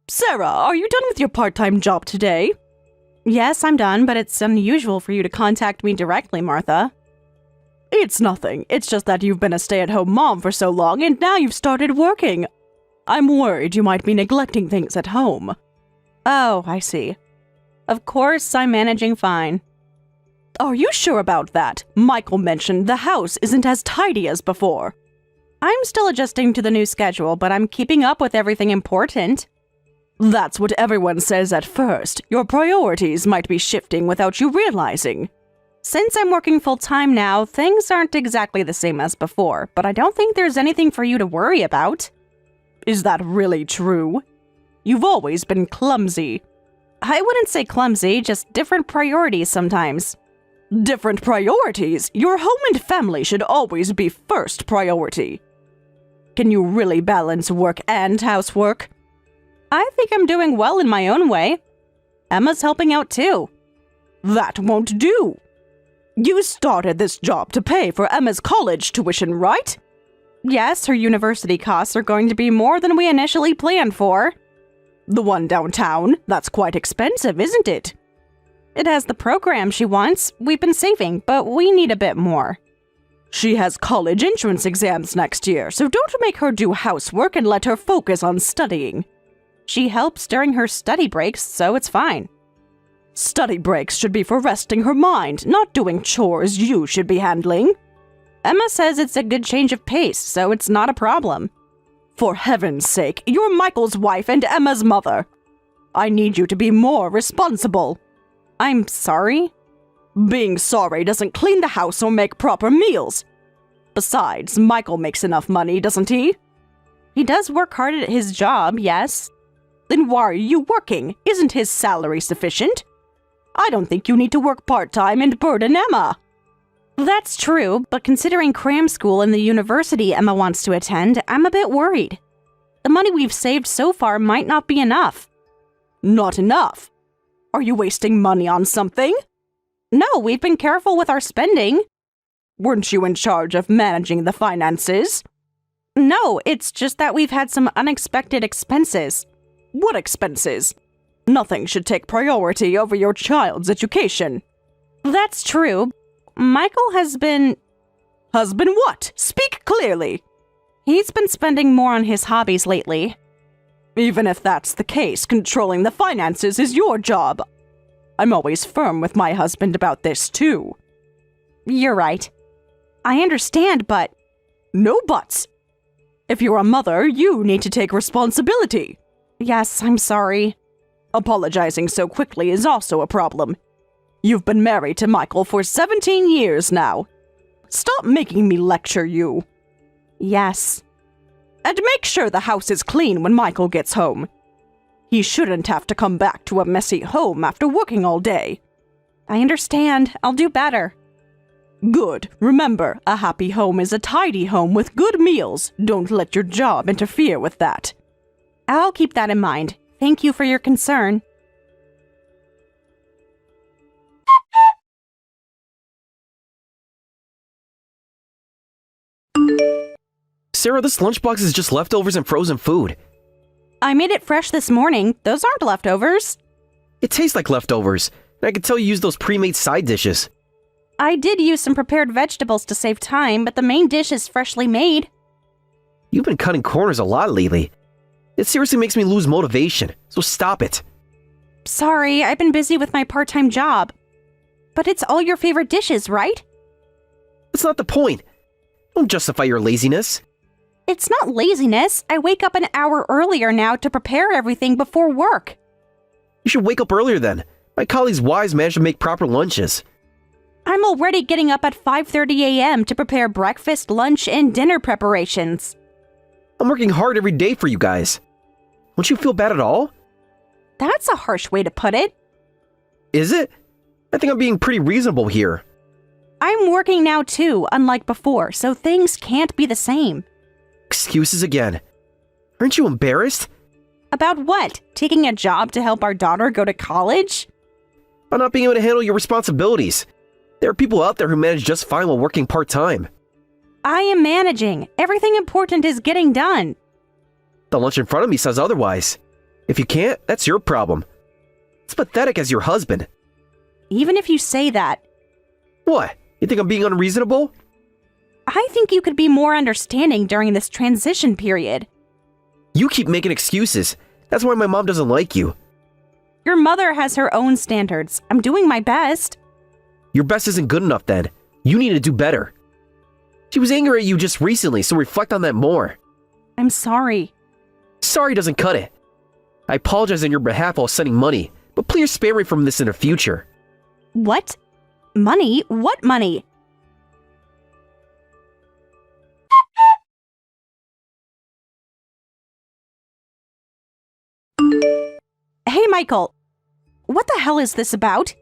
Sarah, are you done with your part-time job today? Yes, I'm done, but it's unusual for you to contact me directly, Martha. It's nothing. It's just that you've been a stay-at-home mom for so long and now you've started working. I'm worried you might be neglecting things at home. Oh, I see. Of course, I'm managing fine. Are you sure about that? Michael mentioned the house isn't as tidy as before. I'm still adjusting to the new schedule, but I'm keeping up with everything important. That's what everyone says at first. Your priorities might be shifting without you realizing. Since I'm working full-time now, things aren't exactly the same as before, but I don't think there's anything for you to worry about. Is that really true? You've always been clumsy. I wouldn't say clumsy, just different priorities sometimes. Different priorities? Your home and family should always be first priority. Can you really balance work and housework? I think I'm doing well in my own way. Emma's helping out too. That won't do. You started this job to pay for Emma's college tuition, right? Yes, her university costs are going to be more than we initially planned for. The one downtown? That's quite expensive, isn't it? It has the program she wants. We've been saving, but we need a bit more. She has college entrance exams next year, so don't make her do housework and let her focus on studying. She helps during her study breaks, so it's fine. Study breaks should be for resting her mind, not doing chores you should be handling. Emma says it's a good change of pace, so it's not a problem. For heaven's sake, you're Michael's wife and Emma's mother. I need you to be more responsible. I'm sorry? Being sorry doesn't clean the house or make proper meals. Besides, Michael makes enough money, doesn't he? He does work hard at his job, yes. Then why are you working? Isn't his salary sufficient? I don't think you need to work part-time and burden Emma. That's true, but considering cram school and the university Emma wants to attend, I'm a bit worried. The money we've saved so far might not be enough. Not enough? Are you wasting money on something? No, we've been careful with our spending. Weren't you in charge of managing the finances? No, it's just that we've had some unexpected expenses. What expenses? Nothing should take priority over your child's education. That's true. Michael has been... Has been what? Speak clearly. He's been spending more on his hobbies lately. Even if that's the case, controlling the finances is your job. I'm always firm with my husband about this, too. You're right. I understand, but... No buts. If you're a mother, you need to take responsibility. Yes, I'm sorry. Apologizing so quickly is also a problem. You've been married to Michael for 17 years now. Stop making me lecture you. Yes. And make sure the house is clean when Michael gets home. He shouldn't have to come back to a messy home after working all day. I understand. I'll do better. Good. Remember, a happy home is a tidy home with good meals. Don't let your job interfere with that. I'll keep that in mind. Thank you for your concern. Sarah, this lunchbox is just leftovers and frozen food. I made it fresh this morning. Those aren't leftovers. It tastes like leftovers. And I can tell you used those pre-made side dishes. I did use some prepared vegetables to save time, but the main dish is freshly made. You've been cutting corners a lot lately. It seriously makes me lose motivation, so stop it. Sorry, I've been busy with my part-time job. But it's all your favorite dishes, right? That's not the point. Don't justify your laziness. It's not laziness. I wake up an hour earlier now to prepare everything before work. You should wake up earlier then. My colleagues' wives manage to make proper lunches. I'm already getting up at 5:30 a.m. to prepare breakfast, lunch, and dinner preparations. I'm working hard every day for you guys. Won't you feel bad at all? That's a harsh way to put it. Is it? I think I'm being pretty reasonable here. I'm working now too, unlike before, so things can't be the same. Excuses again. Aren't you embarrassed? About what? Taking a job to help our daughter go to college? About not being able to handle your responsibilities. There are people out there who manage just fine while working part-time. I am managing. Everything important is getting done. The lunch in front of me says otherwise. If you can't, that's your problem. It's pathetic as your husband. Even if you say that, What? You think I'm being unreasonable? I think you could be more understanding during this transition period. You keep making excuses. That's why my mom doesn't like you. Your mother has her own standards. I'm doing my best. Your best isn't good enough then. You need to do better. She was angry at you just recently, so reflect on that more. I'm sorry. Sorry doesn't cut it. I apologize on your behalf while sending money, but please spare me from this in the future. What? Money? What money? Hey, Michael. What the hell is this about?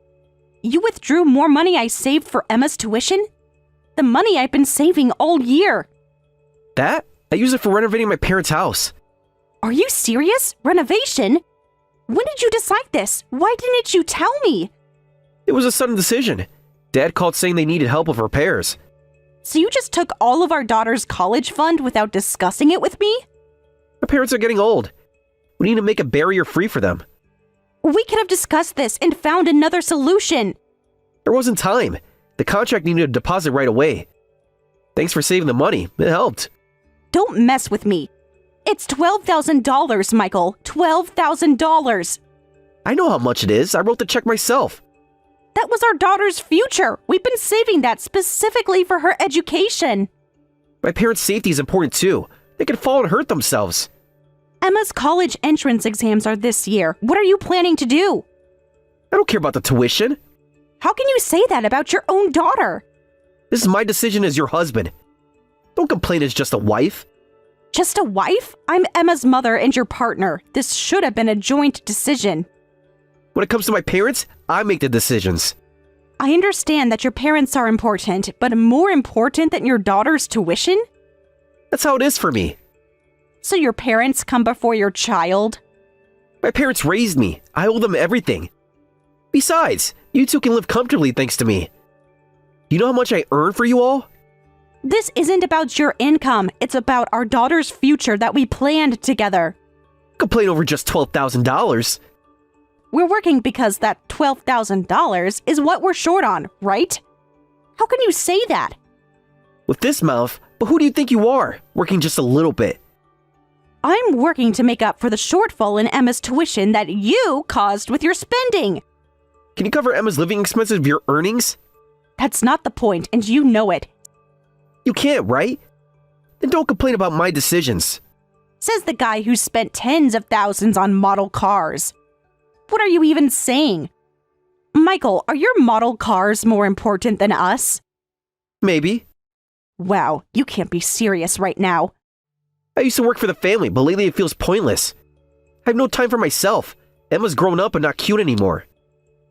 You withdrew more money I saved for Emma's tuition? The money I've been saving all year. That? I use it for renovating my parents' house. Are you serious? Renovation? When did you decide this? Why didn't you tell me? It was a sudden decision. Dad called saying they needed help with repairs. So you just took all of our daughter's college fund without discussing it with me? My parents are getting old. We need to make a barrier free for them. We could have discussed this and found another solution. There wasn't time. The contract needed a deposit right away. Thanks for saving the money. It helped. Don't mess with me. It's $12,000, Michael. $12,000. I know how much it is. I wrote the check myself. That was our daughter's future. We've been saving that specifically for her education. My parents' safety is important too. They could fall and hurt themselves. Emma's college entrance exams are this year. What are you planning to do? I don't care about the tuition. How can you say that about your own daughter? This is my decision as your husband. Don't complain as just a wife. Just a wife? I'm Emma's mother and your partner. This should have been a joint decision. When it comes to my parents, I make the decisions. I understand that your parents are important, but more important than your daughter's tuition? That's how it is for me. So your parents come before your child? My parents raised me. I owe them everything. Besides, you two can live comfortably thanks to me. You know how much I earn for you all? This isn't about your income. It's about our daughter's future that we planned together. Complain over just $12,000. We're working because that $12,000 is what we're short on, right? How can you say that? With this mouth, but who do you think you are, working just a little bit? I'm working to make up for the shortfall in Emma's tuition that you caused with your spending. Can you cover Emma's living expenses with your earnings? That's not the point, and you know it. You can't, right? Then don't complain about my decisions. Says the guy who spent tens of thousands on model cars. What are you even saying? Michael, are your model cars more important than us? Maybe. Wow, you can't be serious right now. I used to work for the family, but lately it feels pointless. I have no time for myself. Emma's grown up and not cute anymore.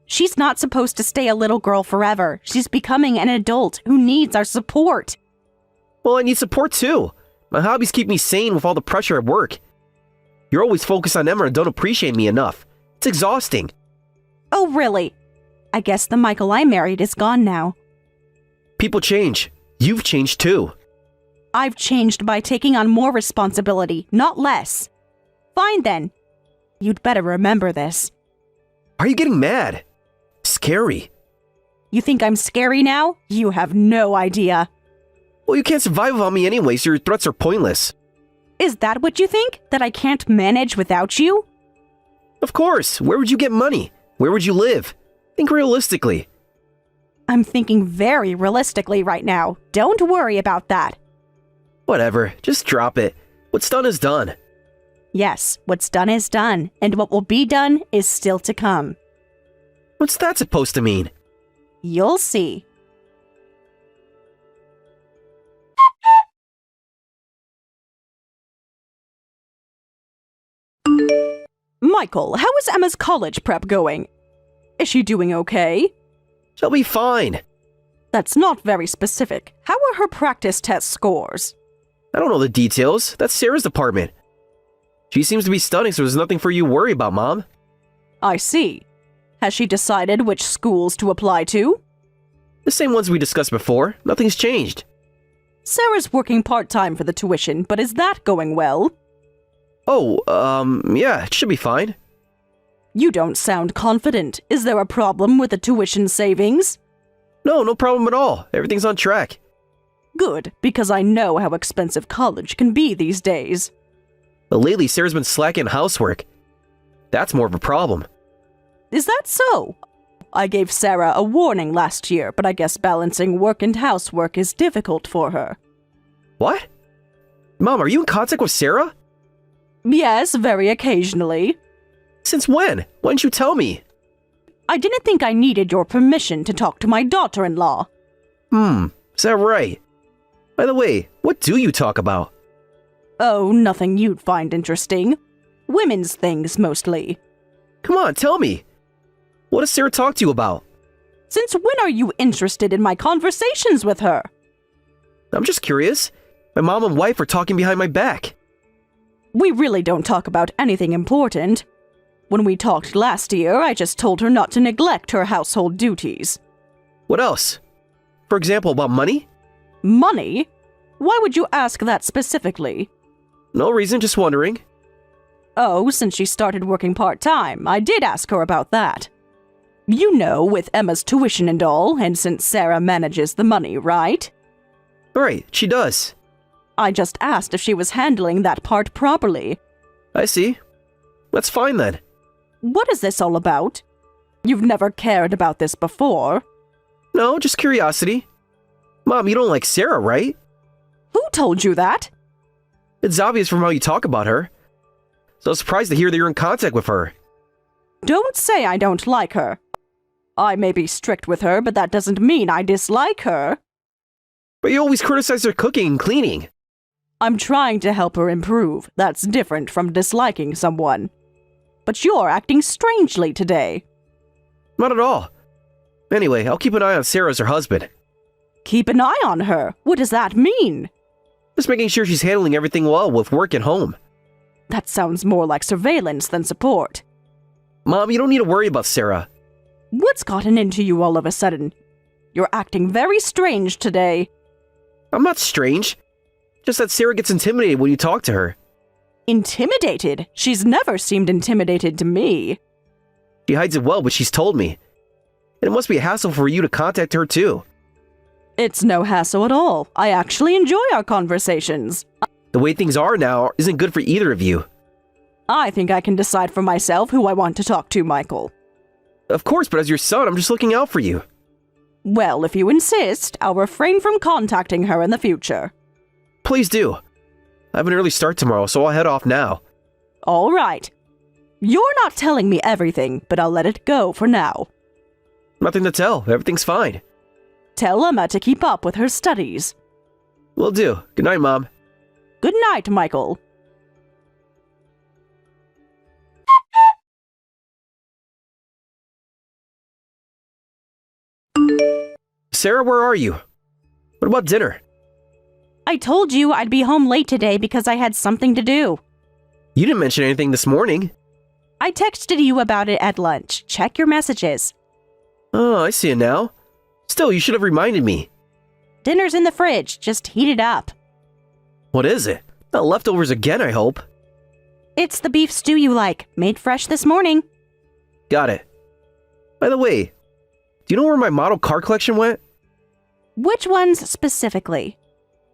She's not supposed to stay a little girl forever. She's becoming an adult who needs our support. Well, I need support too. My hobbies keep me sane with all the pressure at work. You're always focused on Emma and don't appreciate me enough. It's exhausting. Oh, really? I guess the Michael I married is gone now. People change. You've changed too. I've changed by taking on more responsibility, not less. Fine then. You'd better remember this. Are you getting mad? Scary. You think I'm scary now? You have no idea. Well, you can't survive without me anyway, so your threats are pointless. Is that what you think? That I can't manage without you? Of course. Where would you get money? Where would you live? Think realistically. I'm thinking very realistically right now. Don't worry about that. Whatever. Just drop it. What's done is done. Yes, what's done is done, and what will be done is still to come. What's that supposed to mean? You'll see. Michael, how is Emma's college prep going? Is she doing okay? She'll be fine. That's not very specific. How are her practice test scores? I don't know the details. That's Sarah's department. She seems to be studying, so there's nothing for you to worry about, Mom. I see. Has she decided which schools to apply to? The same ones we discussed before. Nothing's changed. Sarah's working part-time for the tuition, but is that going well? Oh, yeah, it should be fine. You don't sound confident. Is there a problem with the tuition savings? No problem at all. Everything's on track. Good, because I know how expensive college can be these days. But lately, Sarah's been slacking housework. That's more of a problem. Is that so? I gave Sarah a warning last year, but I guess balancing work and housework is difficult for her. What? Mom, are you in contact with Sarah? Yes, very occasionally. Since when? Why didn't you tell me? I didn't think I needed your permission to talk to my daughter-in-law. Is that right? By the way, what do you talk about? Oh, nothing you'd find interesting. Women's things, mostly. Come on, tell me. What does Sarah talk to you about? Since when are you interested in my conversations with her? I'm just curious. My mom and wife are talking behind my back. We really don't talk about anything important. When we talked last year, I just told her not to neglect her household duties. What else? For example, about money? Money? Why would you ask that specifically? No reason, just wondering. Oh, since she started working part-time, I did ask her about that. You know, with Emma's tuition and all, and since Sarah manages the money, right? Right, she does. I just asked if she was handling that part properly. I see. That's fine then. What is this all about? You've never cared about this before. No, just curiosity. Mom, you don't like Sarah, right? Who told you that? It's obvious from how you talk about her. So I was surprised to hear that you're in contact with her. Don't say I don't like her. I may be strict with her, but that doesn't mean I dislike her. But you always criticize her cooking and cleaning. I'm trying to help her improve. That's different from disliking someone. But you're acting strangely today. Not at all. Anyway, I'll keep an eye on Sarah as her husband. Keep an eye on her? What does that mean? Just making sure she's handling everything well with work and home. That sounds more like surveillance than support. Mom, you don't need to worry about Sarah. What's gotten into you all of a sudden? You're acting very strange today. I'm not strange. Just that Sarah gets intimidated when you talk to her. Intimidated? She's never seemed intimidated to me. She hides it well, but she's told me. And it must be a hassle for you to contact her too. It's no hassle at all. I actually enjoy our conversations. The way things are now isn't good for either of you. I think I can decide for myself who I want to talk to, Michael. Of course, but as your son, I'm just looking out for you. Well, if you insist, I'll refrain from contacting her in the future. Please do. I have an early start tomorrow, so I'll head off now. All right. You're not telling me everything, but I'll let it go for now. Nothing to tell. Everything's fine. Tell Emma to keep up with her studies. Will do. Good night, Mom. Good night, Michael. Sarah, where are you? What about dinner? I told you I'd be home late today because I had something to do. You didn't mention anything this morning. I texted you about it at lunch. Check your messages. Oh, I see it now. Still, you should have reminded me. Dinner's in the fridge. Just heat it up. What is it? Not leftovers again, I hope. It's the beef stew you like, made fresh this morning. Got it. By the way, do you know where my model car collection went? Which ones specifically?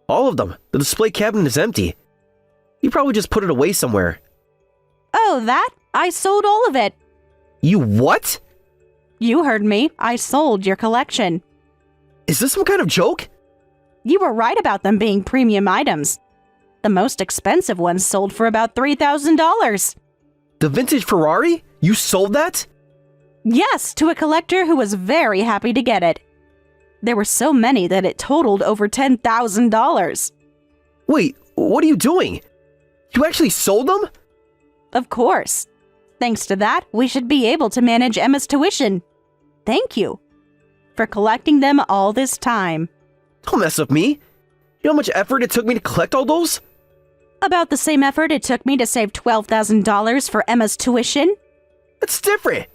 All of them. The display cabinet is empty. You probably just put it away somewhere. Oh, that? I sold all of it. You what? You heard me. I sold your collection. Is this some kind of joke? You were right about them being premium items. The most expensive ones sold for about $3,000. The vintage Ferrari? You sold that? Yes, to a collector who was very happy to get it. There were so many that it totaled over $10,000. Wait, what are you doing? You actually sold them? Of course. Thanks to that, we should be able to manage Emma's tuition. Thank you for collecting them all this time. Don't mess with me. You know how much effort it took me to collect all those? About the same effort it took me to save $12,000 for Emma's tuition. That's different.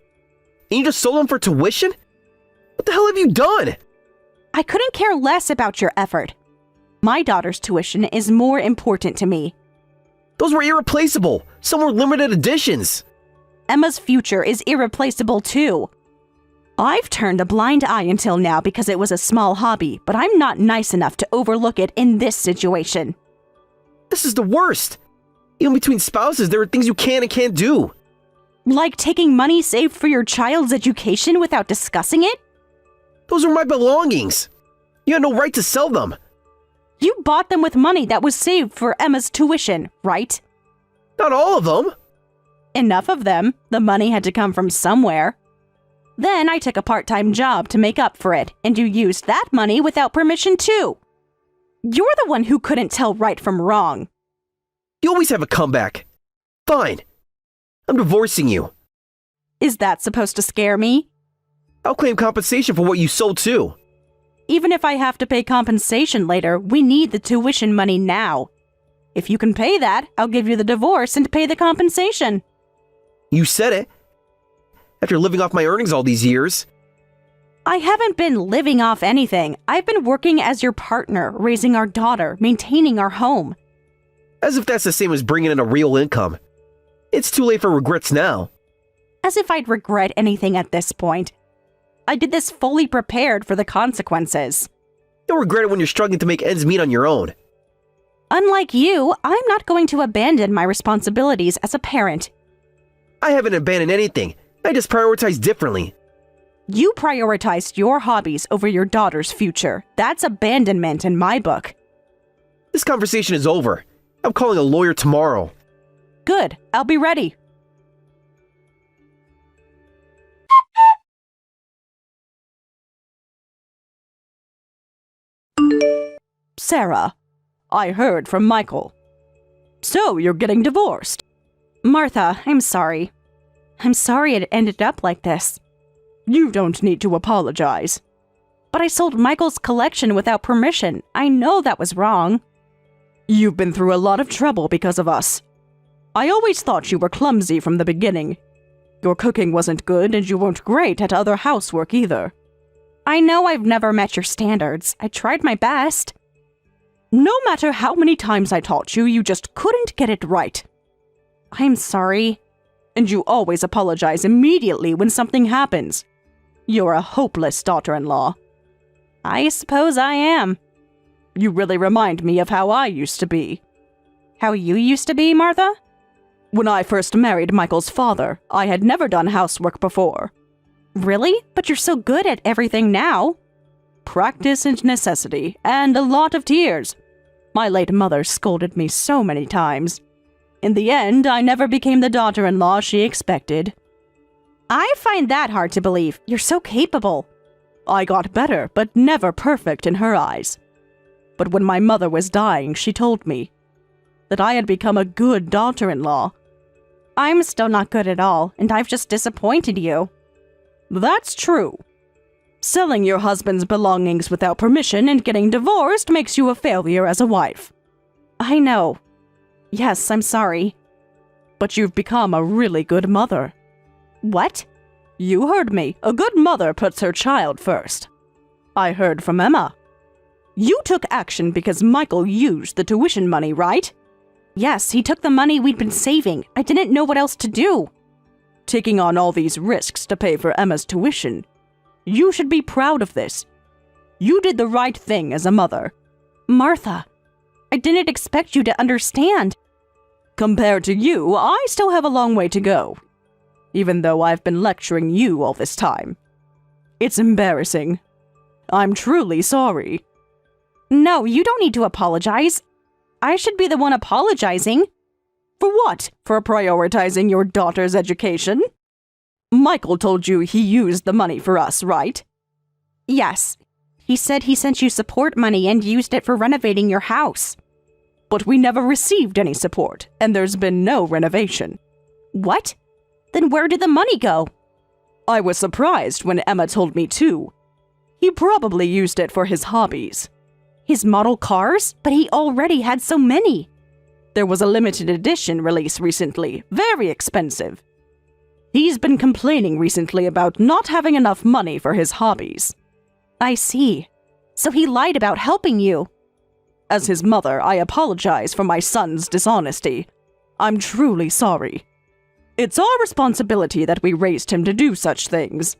And you just sold them for tuition? What the hell have you done? I couldn't care less about your effort. My daughter's tuition is more important to me. Those were irreplaceable. Some were limited editions. Emma's future is irreplaceable too. I've turned a blind eye until now because it was a small hobby, but I'm not nice enough to overlook it in this situation. This is the worst. Even between spouses, there are things you can and can't do. Like taking money saved for your child's education without discussing it? Those are my belongings. You had no right to sell them. You bought them with money that was saved for Emma's tuition, right? Not all of them. Enough of them. The money had to come from somewhere. Then I took a part-time job to make up for it, and you used that money without permission too. You're the one who couldn't tell right from wrong. You always have a comeback. Fine. I'm divorcing you. Is that supposed to scare me? I'll claim compensation for what you sold too. Even if I have to pay compensation later, we need the tuition money now. If you can pay that, I'll give you the divorce and pay the compensation. You said it. After living off my earnings all these years. I haven't been living off anything. I've been working as your partner, raising our daughter, maintaining our home. As if that's the same as bringing in a real income. It's too late for regrets now. As if I'd regret anything at this point. I did this fully prepared for the consequences. You'll regret it when you're struggling to make ends meet on your own. Unlike you, I'm not going to abandon my responsibilities as a parent. I haven't abandoned anything. I just prioritize differently. You prioritized your hobbies over your daughter's future. That's abandonment in my book. This conversation is over. I'm calling a lawyer tomorrow. Good. I'll be ready. Sarah, I heard from Michael. So you're getting divorced. Martha, I'm sorry. I'm sorry it ended up like this. You don't need to apologize. But I sold Michael's collection without permission. I know that was wrong. You've been through a lot of trouble because of us. I always thought you were clumsy from the beginning. Your cooking wasn't good and you weren't great at other housework either. I know I've never met your standards. I tried my best. No matter how many times I taught you, you just couldn't get it right. I'm sorry. And you always apologize immediately when something happens. You're a hopeless daughter-in-law. I suppose I am. You really remind me of how I used to be. How you used to be, Martha? When I first married Michael's father, I had never done housework before. Really? But you're so good at everything now. Practice and necessity, and a lot of tears. My late mother scolded me so many times. In the end, I never became the daughter-in-law she expected. I find that hard to believe. You're so capable. I got better, but never perfect in her eyes. But when my mother was dying, she told me that I had become a good daughter-in-law. I'm still not good at all, and I've just disappointed you. That's true. Selling your husband's belongings without permission and getting divorced makes you a failure as a wife. I know. Yes, I'm sorry. But you've become a really good mother. What? You heard me. A good mother puts her child first. I heard from Emma. You took action because Michael used the tuition money, right? Yes, he took the money we'd been saving. I didn't know what else to do. Taking on all these risks to pay for Emma's tuition. You should be proud of this. You did the right thing as a mother. Martha, I didn't expect you to understand. Compared to you, I still have a long way to go. Even though I've been lecturing you all this time. It's embarrassing. I'm truly sorry. No, you don't need to apologize. I should be the one apologizing. For what? For prioritizing your daughter's education? Michael told you he used the money for us, right? Yes. He said he sent you support money and used it for renovating your house. But we never received any support, and there's been no renovation. What? Then where did the money go? I was surprised when Emma told me too. He probably used it for his hobbies. His model cars? But he already had so many. There was a limited edition release recently, very expensive. He's been complaining recently about not having enough money for his hobbies. I see. So he lied about helping you. As his mother, I apologize for my son's dishonesty. I'm truly sorry. It's our responsibility that we raised him to do such things.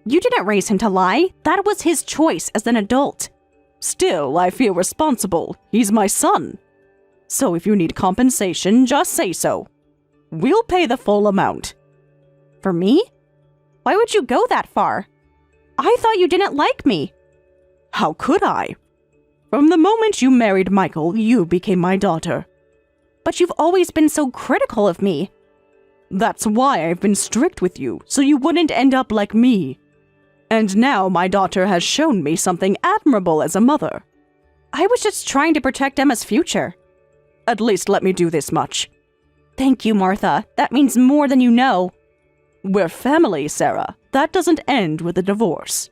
You didn't raise him to lie. That was his choice as an adult. Still, I feel responsible. He's my son. So if you need compensation, just say so. We'll pay the full amount. For me? Why would you go that far? I thought you didn't like me. How could I? From the moment you married Michael, you became my daughter. But you've always been so critical of me. That's why I've been strict with you, so you wouldn't end up like me. And now my daughter has shown me something admirable as a mother. I was just trying to protect Emma's future. At least let me do this much. Thank you, Martha. That means more than you know. We're family, Sarah. That doesn't end with a divorce.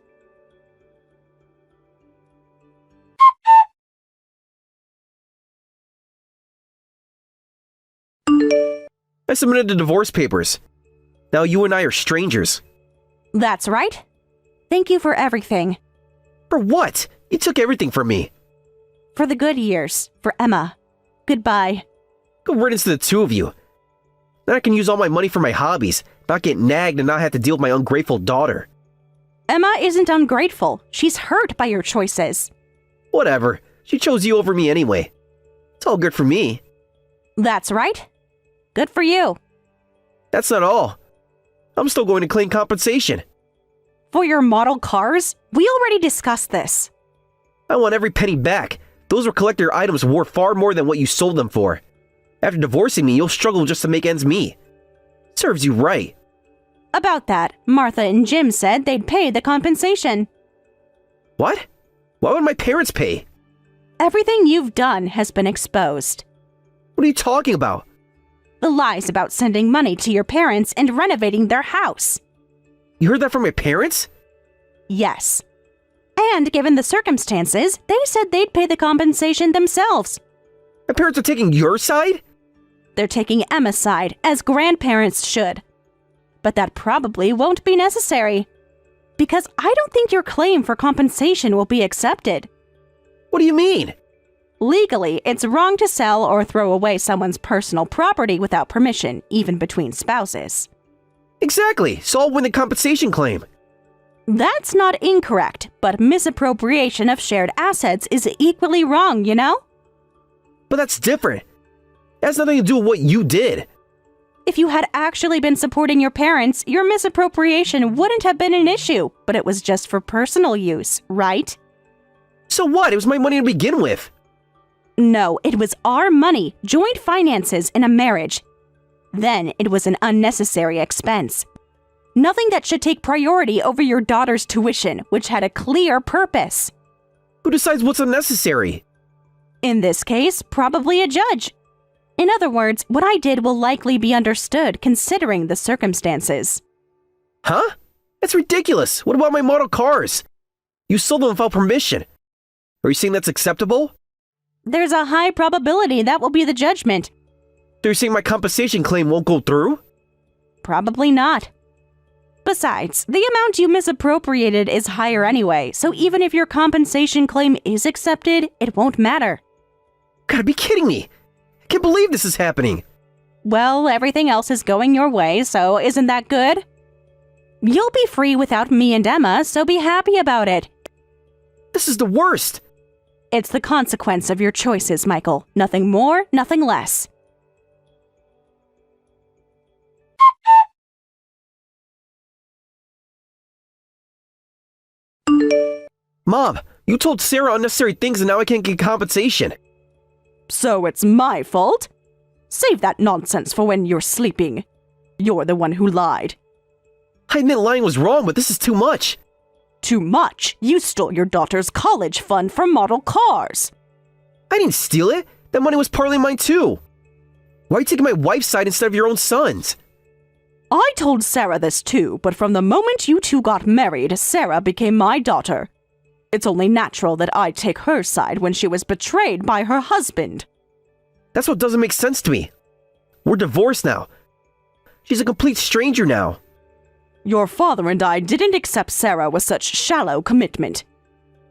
I submitted the divorce papers. Now you and I are strangers. That's right. Thank you for everything. For what? You took everything from me. For the good years. For Emma. Goodbye. Good riddance to the two of you. Then I can use all my money for my hobbies, not get nagged and not have to deal with my ungrateful daughter. Emma isn't ungrateful. She's hurt by your choices. Whatever. She chose you over me anyway. It's all good for me. That's right. Good for you. That's not all. I'm still going to claim compensation. For your model cars? We already discussed this. I want every penny back. Those were collector items worth far more than what you sold them for. After divorcing me, you'll struggle just to make ends meet. Serves you right. About that, Martha and Jim said they'd pay the compensation. What? Why would my parents pay? Everything you've done has been exposed. What are you talking about? The lies about sending money to your parents and renovating their house. You heard that from my parents? Yes. And given the circumstances, they said they'd pay the compensation themselves. My parents are taking your side? They're taking Emma's side, as grandparents should. But that probably won't be necessary. Because I don't think your claim for compensation will be accepted. What do you mean? Legally, it's wrong to sell or throw away someone's personal property without permission, even between spouses. Exactly, so I'll win the compensation claim. That's not incorrect, but misappropriation of shared assets is equally wrong, you know? But that's different. It has nothing to do with what you did. If you had actually been supporting your parents, your misappropriation wouldn't have been an issue, but it was just for personal use, right? So what? It was my money to begin with. No, it was our money, joint finances in a marriage. Then it was an unnecessary expense. Nothing that should take priority over your daughter's tuition, which had a clear purpose. Who decides what's unnecessary? In this case, probably a judge. In other words, what I did will likely be understood considering the circumstances. Huh? That's ridiculous. What about my model cars? You sold them without permission. Are you saying that's acceptable? There's a high probability that will be the judgment. So you're saying my compensation claim won't go through? Probably not. Besides, the amount you misappropriated is higher anyway, so even if your compensation claim is accepted, it won't matter. Gotta be kidding me. I can't believe this is happening. Well, everything else is going your way, so isn't that good? You'll be free without me and Emma, so be happy about it. This is the worst. It's the consequence of your choices, Michael. Nothing more, nothing less. Mom, you told Sarah unnecessary things and now I can't get compensation. So it's my fault? Save that nonsense for when you're sleeping. You're the one who lied. I admit lying was wrong, but this is too much. Too much? You stole your daughter's college fund for model cars. I didn't steal it. That money was partly mine too. Why are you taking my wife's side instead of your own son's? I told Sarah this too, but from the moment you two got married, Sarah became my daughter. It's only natural that I take her side when she was betrayed by her husband. That's what doesn't make sense to me. We're divorced now. She's a complete stranger now. Your father and I didn't accept Sarah with such shallow commitment.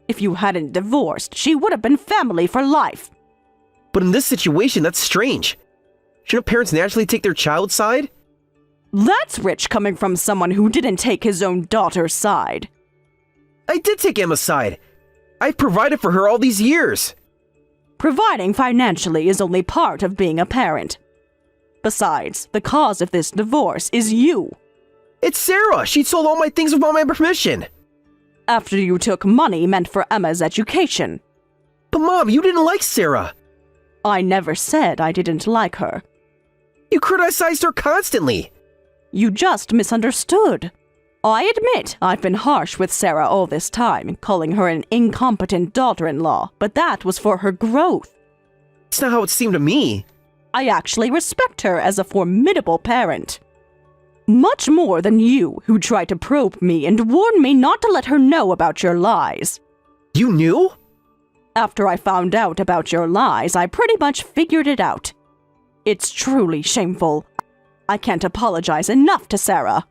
If you hadn't divorced, she would have been family for life. But in this situation, that's strange. Shouldn't parents naturally take their child's side? That's rich coming from someone who didn't take his own daughter's side. I did take Emma's side. I've provided for her all these years. Providing financially is only part of being a parent. Besides, the cause of this divorce is you. It's Sarah. She sold all my things without my permission. After you took money meant for Emma's education. But Mom, you didn't like Sarah. I never said I didn't like her. You criticized her constantly. You just misunderstood. I admit I've been harsh with Sarah all this time, calling her an incompetent daughter-in-law, but that was for her growth. It's not how it seemed to me. I actually respect her as a formidable parent. Much more than you, who tried to probe me and warn me not to let her know about your lies. You knew? After I found out about your lies, I pretty much figured it out. It's truly shameful. I can't apologize enough to Sarah.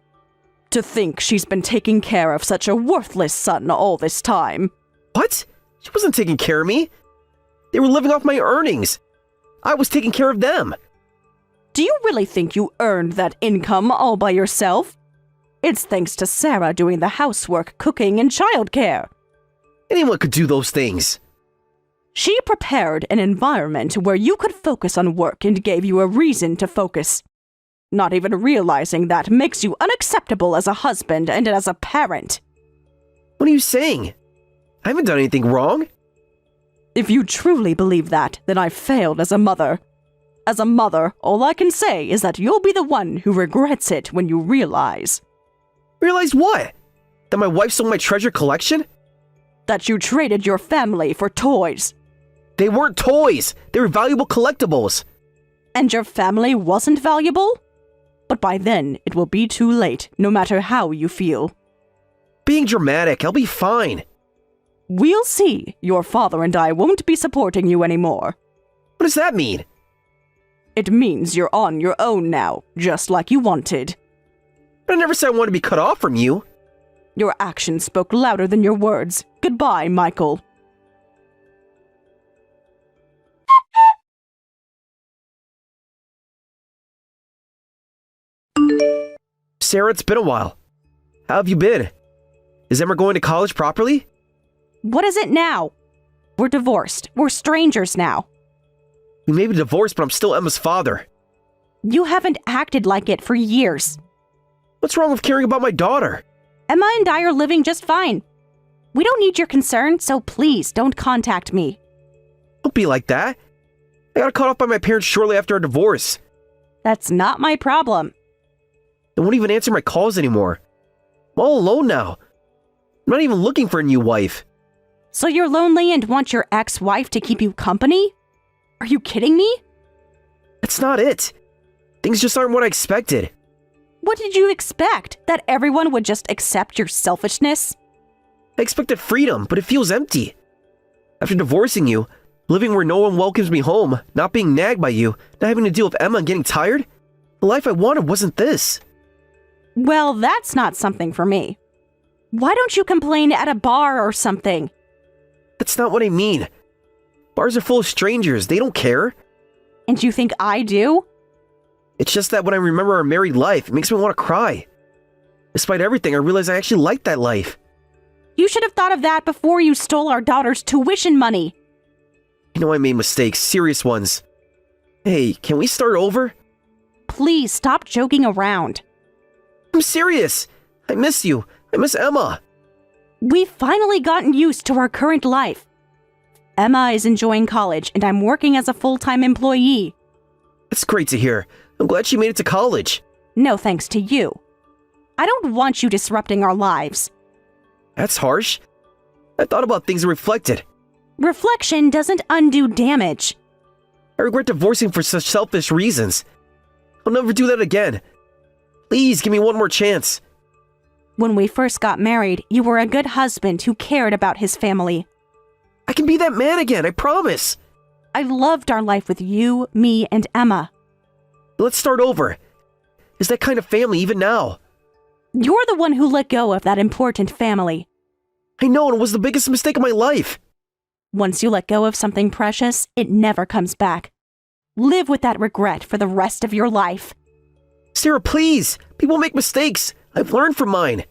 To think she's been taking care of such a worthless son all this time. What? She wasn't taking care of me. They were living off my earnings. I was taking care of them. Do you really think you earned that income all by yourself? It's thanks to Sarah doing the housework, cooking, and childcare. Anyone could do those things. She prepared an environment where you could focus on work and gave you a reason to focus. Not even realizing that makes you unacceptable as a husband and as a parent. What are you saying? I haven't done anything wrong. If you truly believe that, then I failed as a mother. As a mother, all I can say is that you'll be the one who regrets it when you realize. Realize what? That my wife stole my treasure collection? That you traded your family for toys. They weren't toys. They were valuable collectibles. And your family wasn't valuable? But by then, it will be too late, no matter how you feel. Being dramatic, I'll be fine. We'll see. Your father and I won't be supporting you anymore. What does that mean? It means you're on your own now, just like you wanted. But I never said I wanted to be cut off from you. Your actions spoke louder than your words. Goodbye, Michael. Sarah, it's been a while. How have you been? Is Emma going to college properly? What is it now? We're divorced. We're strangers now. We may be divorced, but I'm still Emma's father. You haven't acted like it for years. What's wrong with caring about my daughter? Emma and I are living just fine. We don't need your concern, so please don't contact me. Don't be like that. I got cut off by my parents shortly after our divorce. That's not my problem. They won't even answer my calls anymore. I'm all alone now. I'm not even looking for a new wife. So you're lonely and want your ex-wife to keep you company? Are you kidding me? That's not it. Things just aren't what I expected. What did you expect? That everyone would just accept your selfishness? I expected freedom, but it feels empty. After divorcing you, living where no one welcomes me home, not being nagged by you, not having to deal with Emma and getting tired, the life I wanted wasn't this. Well, that's not something for me. Why don't you complain at a bar or something? That's not what I mean. Bars are full of strangers. They don't care. And you think I do? It's just that when I remember our married life, it makes me want to cry. Despite everything, I realize I actually like that life. You should have thought of that before you stole our daughter's tuition money. I know I made mistakes, serious ones. Hey, can we start over? Please stop joking around. I'm serious. I miss you. I miss Emma. We've finally gotten used to our current life. Emma is enjoying college, and I'm working as a full-time employee. That's great to hear. I'm glad she made it to college. No thanks to you. I don't want you disrupting our lives. That's harsh. I thought about things and reflected. Reflection doesn't undo damage. I regret divorcing for such selfish reasons. I'll never do that again. Please give me one more chance. When we first got married, you were a good husband who cared about his family. I can be that man again, I promise. I loved our life with you, me, and Emma. Let's start over. Is that kind of family even now? You're the one who let go of that important family. I know, and it was the biggest mistake of my life. Once you let go of something precious, it never comes back. Live with that regret for the rest of your life. Sarah, please! People make mistakes! I've learned from mine!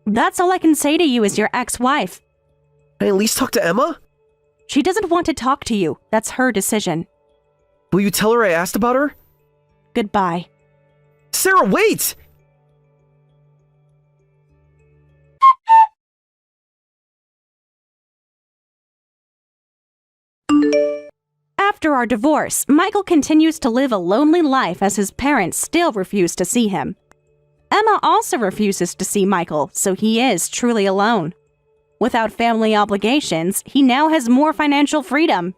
That's all I can say to you as your ex-wife. Can I at least talk to Emma? She doesn't want to talk to you. That's her decision. Will you tell her I asked about her? Goodbye. Sarah, wait! After our divorce, Michael continues to live a lonely life as his parents still refuse to see him. Emma also refuses to see Michael, so he is truly alone. Without family obligations, he now has more financial freedom.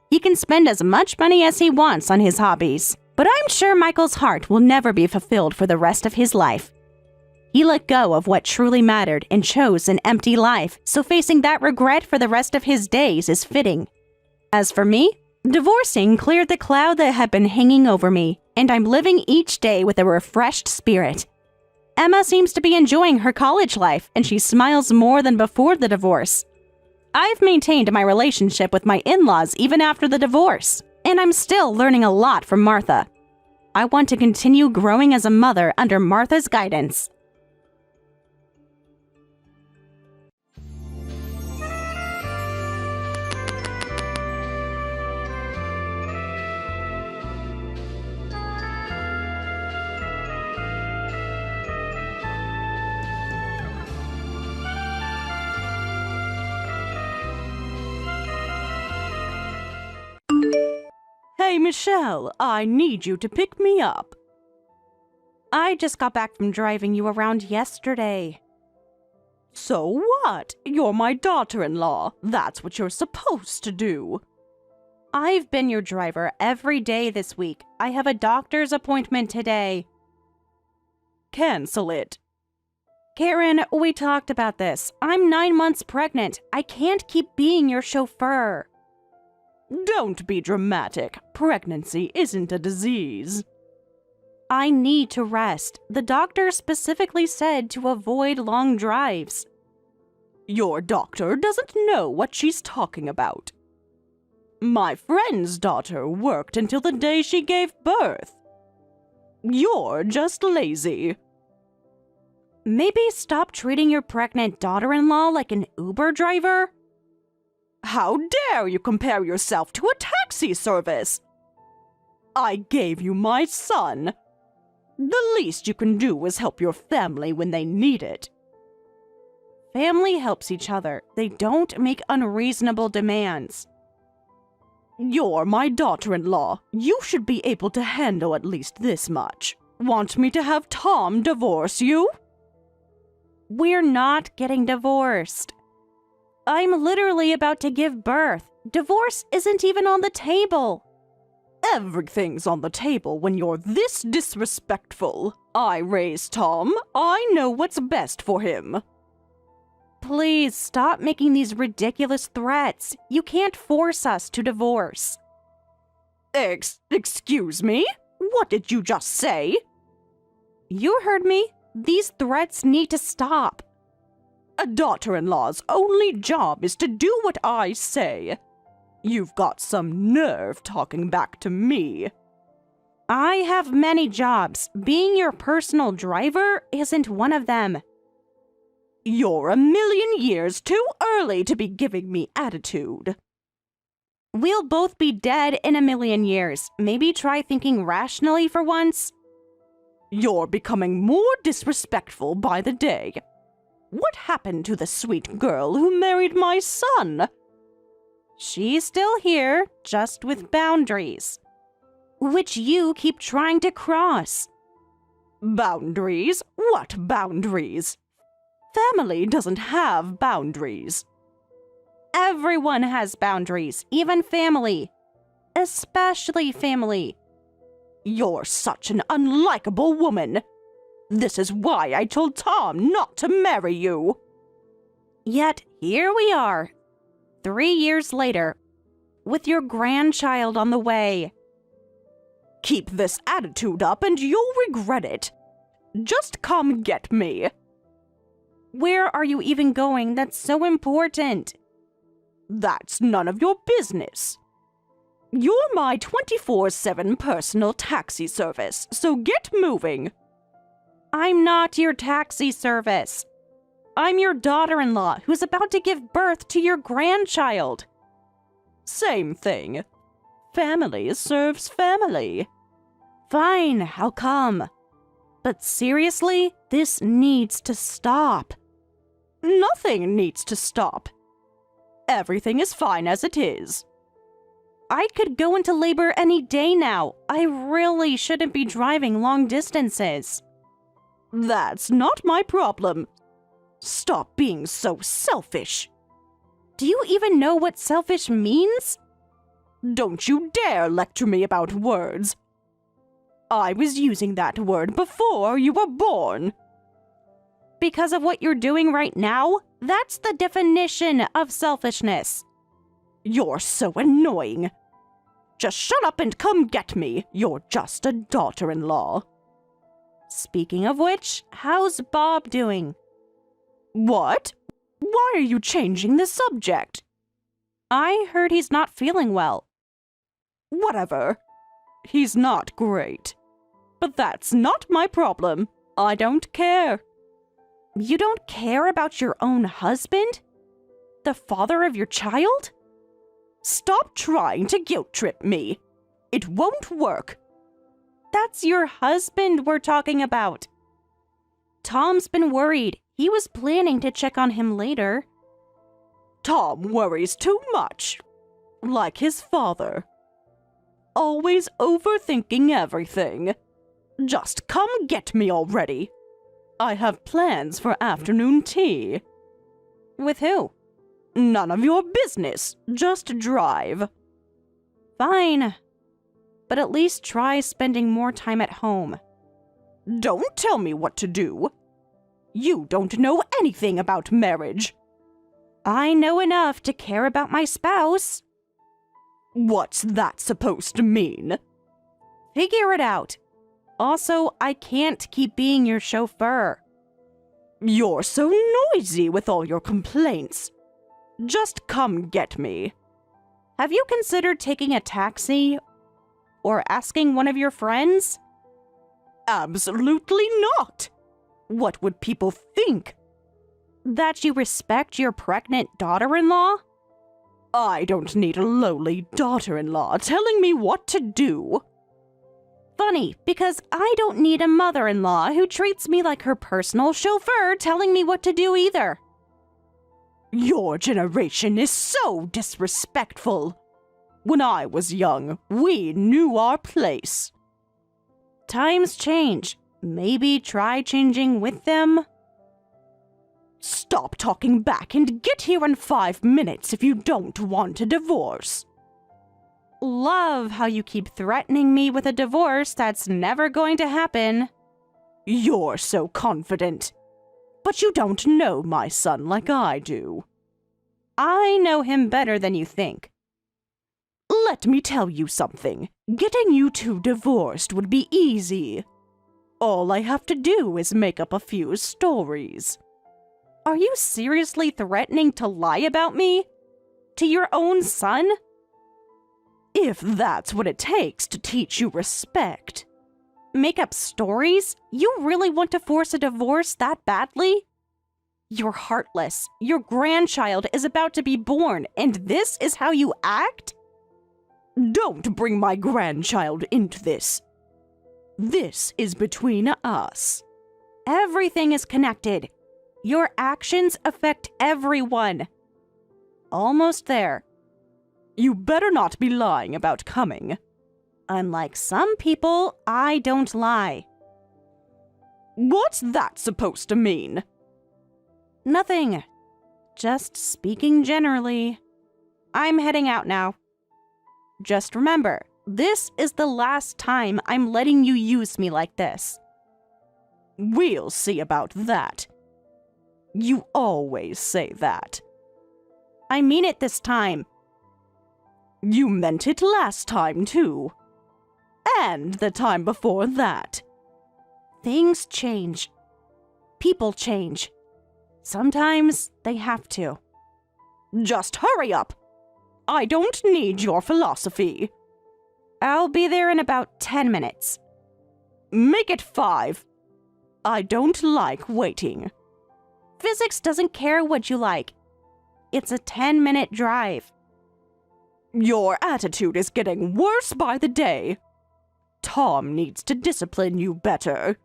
He can spend as much money as he wants on his hobbies, but I'm sure Michael's heart will never be fulfilled for the rest of his life. He let go of what truly mattered and chose an empty life, so facing that regret for the rest of his days is fitting. As for me, divorcing cleared the cloud that had been hanging over me, and I'm living each day with a refreshed spirit. Emma seems to be enjoying her college life, and she smiles more than before the divorce. I've maintained my relationship with my in-laws even after the divorce, and I'm still learning a lot from Martha. I want to continue growing as a mother under Martha's guidance. Hey, Michelle, I need you to pick me up. I just got back from driving you around yesterday. So what? You're my daughter-in-law. That's what you're supposed to do. I've been your driver every day this week. I have a doctor's appointment today. Cancel it. Karen, we talked about this. I'm 9 months pregnant. I can't keep being your chauffeur. Don't be dramatic. Pregnancy isn't a disease. I need to rest. The doctor specifically said to avoid long drives. Your doctor doesn't know what she's talking about. My friend's daughter worked until the day she gave birth. You're just lazy. Maybe stop treating your pregnant daughter-in-law like an Uber driver? How dare you compare yourself to a taxi service? I gave you my son. The least you can do is help your family when they need it. Family helps each other. They don't make unreasonable demands. You're my daughter-in-law. You should be able to handle at least this much. Want me to have Tom divorce you? We're not getting divorced. I'm literally about to give birth. Divorce isn't even on the table. Everything's on the table when you're this disrespectful. I raised Tom. I know what's best for him. Please stop making these ridiculous threats. You can't force us to divorce. Excuse me? What did you just say? You heard me. These threats need to stop. A daughter-in-law's only job is to do what I say. You've got some nerve talking back to me. I have many jobs. Being your personal driver isn't one of them. You're a million years too early to be giving me attitude. We'll both be dead in a million years. Maybe try thinking rationally for once. You're becoming more disrespectful by the day. What happened to the sweet girl who married my son? She's still here, just with boundaries, which you keep trying to cross. Boundaries? What boundaries? Family doesn't have boundaries. Everyone has boundaries, even family. Especially family. You're such an unlikable woman. This is why I told Tom not to marry you. Yet here we are, 3 years later, with your grandchild on the way. Keep this attitude up and you'll regret it. Just come get me. Where are you even going? That's so important. That's none of your business. You're my 24/7 personal taxi service, so get moving. I'm not your taxi service. I'm your daughter-in-law who's about to give birth to your grandchild. Same thing. Family serves family. Fine, I'll come. But seriously, this needs to stop. Nothing needs to stop. Everything is fine as it is. I could go into labor any day now. I really shouldn't be driving long distances. That's not my problem. Stop being so selfish. Do you even know what selfish means? Don't you dare lecture me about words. I was using that word before you were born. Because of what you're doing right now, that's the definition of selfishness. You're so annoying. Just shut up and come get me. You're just a daughter-in-law. Speaking of which, how's Bob doing? What? Why are you changing the subject? I heard he's not feeling well. Whatever. He's not great. But that's not my problem. I don't care. You don't care about your own husband? The father of your child? Stop trying to guilt-trip me. It won't work. That's your husband we're talking about. Tom's been worried. He was planning to check on him later. Tom worries too much. Like his father. Always overthinking everything. Just come get me already. I have plans for afternoon tea. With who? None of your business. Just drive. Fine. But at least try spending more time at home. Don't tell me what to do. You don't know anything about marriage. I know enough to care about my spouse. What's that supposed to mean? Figure it out. Also, I can't keep being your chauffeur. You're so noisy with all your complaints. Just come get me. Have you considered taking a taxi? Or asking one of your friends? Absolutely not. What would people think? That you respect your pregnant daughter-in-law? I don't need a lowly daughter-in-law telling me what to do. Funny, because I don't need a mother-in-law who treats me like her personal chauffeur telling me what to do either. Your generation is so disrespectful. When I was young, we knew our place. Times change. Maybe try changing with them? Stop talking back and get here in 5 minutes if you don't want a divorce. Love how you keep threatening me with a divorce that's never going to happen. You're so confident. But you don't know my son like I do. I know him better than you think. Let me tell you something. Getting you two divorced would be easy. All I have to do is make up a few stories. Are you seriously threatening to lie about me? To your own son? If that's what it takes to teach you respect. Make up stories? You really want to force a divorce that badly? You're heartless. Your grandchild is about to be born, and this is how you act? Don't bring my grandchild into this. This is between us. Everything is connected. Your actions affect everyone. Almost there. You better not be lying about coming. Unlike some people, I don't lie. What's that supposed to mean? Nothing. Just speaking generally. I'm heading out now. Just remember, this is the last time I'm letting you use me like this. We'll see about that. You always say that. I mean it this time. You meant it last time, too. And the time before that. Things change. People change. Sometimes they have to. Just hurry up. I don't need your philosophy. I'll be there in about 10 minutes. Make it 5. I don't like waiting. Physics doesn't care what you like. It's a 10-minute drive. Your attitude is getting worse by the day. Tom needs to discipline you better.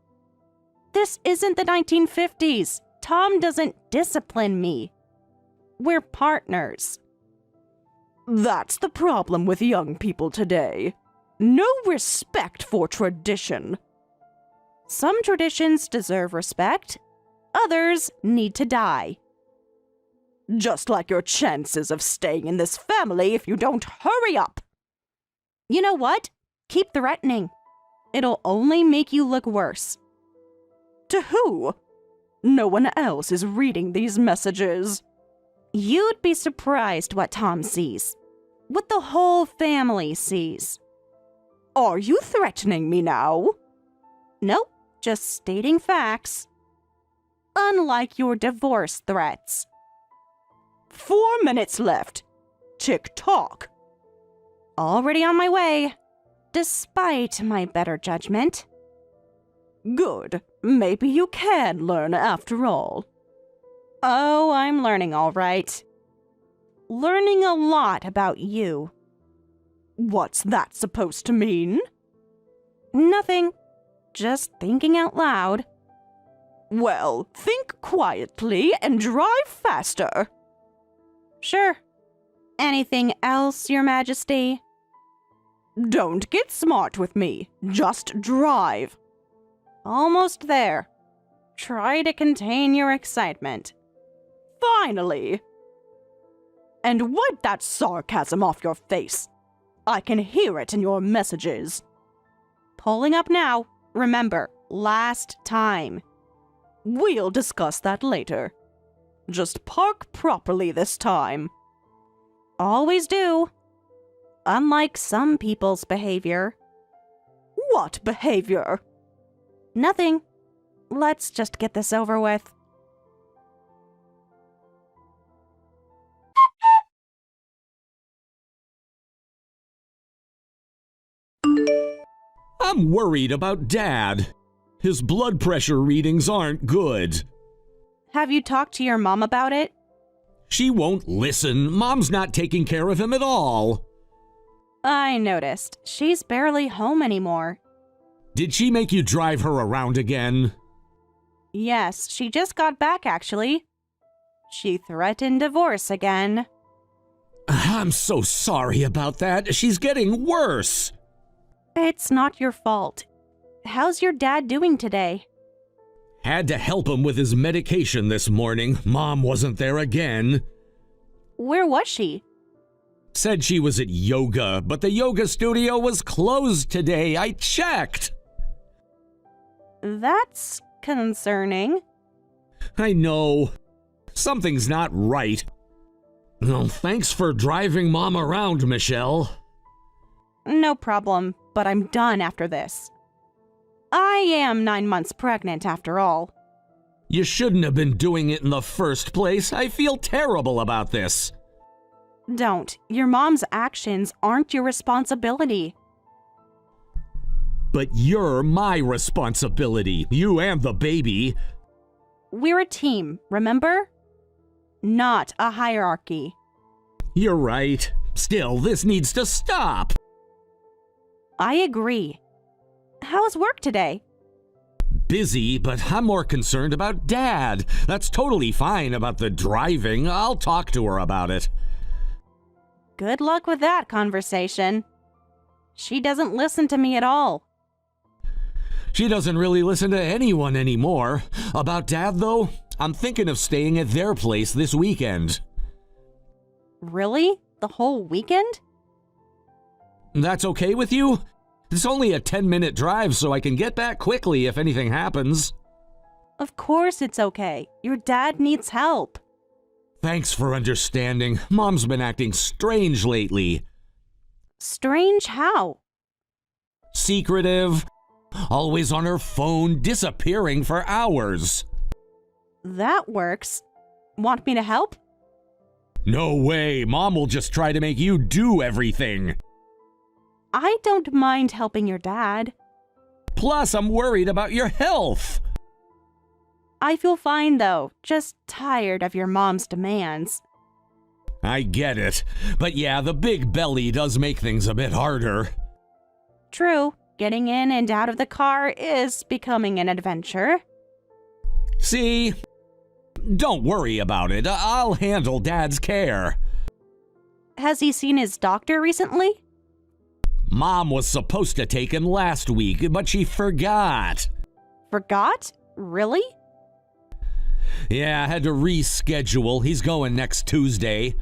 This isn't the 1950s. Tom doesn't discipline me. We're partners. That's the problem with young people today. No respect for tradition. Some traditions deserve respect. Others need to die. Just like your chances of staying in this family if you don't hurry up. You know what? Keep threatening. It'll only make you look worse. To who? No one else is reading these messages. You'd be surprised what Tom sees. What the whole family sees. Are you threatening me now? Nope, just stating facts. Unlike your divorce threats. 4 minutes left. Tick-tock. Already on my way, despite my better judgment. Good. Maybe you can learn after all. Oh, I'm learning all right. Learning a lot about you. What's that supposed to mean? Nothing. Just thinking out loud. Well, think quietly and drive faster. Sure. Anything else, Your Majesty? Don't get smart with me. Just drive. Almost there. Try to contain your excitement. Finally! And wipe that sarcasm off your face. I can hear it in your messages. Pulling up now. Remember, last time. We'll discuss that later. Just park properly this time. Always do. Unlike some people's behavior. What behavior? Nothing. Let's just get this over with. I'm worried about Dad. His blood pressure readings aren't good. Have you talked to your mom about it? She won't listen. Mom's not taking care of him at all. I noticed. She's barely home anymore. Did she make you drive her around again? Yes, she just got back, actually. She threatened divorce again. I'm so sorry about that. She's getting worse. It's not your fault. How's your dad doing today? Had to help him with his medication this morning. Mom wasn't there again. Where was she? Said she was at yoga, but the yoga studio was closed today. I checked. That's concerning. I know. Something's not right. Well, thanks for driving Mom around, Michelle. No problem, but I'm done after this. I am 9 months pregnant after all. You shouldn't have been doing it in the first place. I feel terrible about this. Don't. Your mom's actions aren't your responsibility. But you're my responsibility. You and the baby. We're a team, remember? Not a hierarchy. You're right. Still, this needs to stop. I agree. How's work today? Busy, but I'm more concerned about Dad. That's totally fine about the driving. I'll talk to her about it. Good luck with that conversation. She doesn't listen to me at all. She doesn't really listen to anyone anymore. About Dad, though, I'm thinking of staying at their place this weekend. Really? The whole weekend? That's okay with you? It's only a 10-minute drive, so I can get back quickly if anything happens. Of course it's okay. Your dad needs help. Thanks for understanding. Mom's been acting strange lately. Strange how? Secretive. Always on her phone, disappearing for hours. That works. Want me to help? No way, Mom will just try to make you do everything. I don't mind helping your dad. Plus, I'm worried about your health. I feel fine though, just tired of your mom's demands. I get it, but yeah, the big belly does make things a bit harder. True, getting in and out of the car is becoming an adventure. See? Don't worry about it. I'll handle Dad's care. Has he seen his doctor recently? Mom was supposed to take him last week, but she forgot. Forgot? Really? Yeah, I had to reschedule. He's going next Tuesday.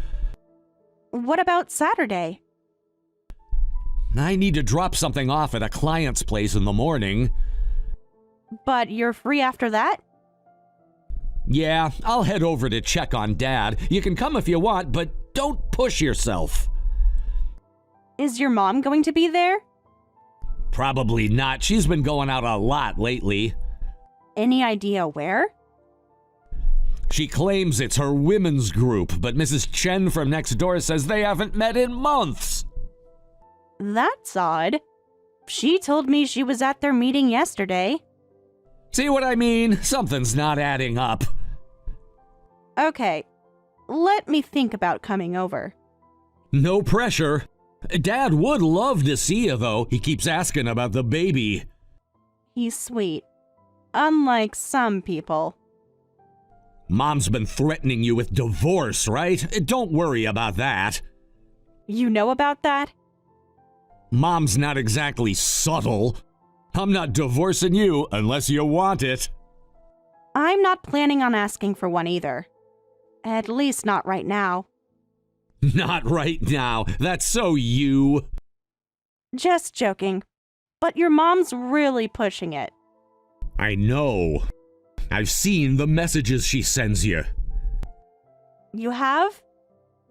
What about Saturday? I need to drop something off at a client's place in the morning. But you're free after that? Yeah, I'll head over to check on Dad. You can come if you want, but don't push yourself. Is your mom going to be there? Probably not. She's been going out a lot lately. Any idea where? She claims it's her women's group, but Mrs. Chen from next door says they haven't met in months. That's odd. She told me she was at their meeting yesterday. See what I mean? Something's not adding up. Okay, let me think about coming over. No pressure. Dad would love to see you, though. He keeps asking about the baby. He's sweet. Unlike some people. Mom's been threatening you with divorce, right? Don't worry about that. You know about that? Mom's not exactly subtle. I'm not divorcing you unless you want it. I'm not planning on asking for one either. At least not right now. Not right now. That's so you. Just joking. But your mom's really pushing it. I know. I've seen the messages she sends you. You have?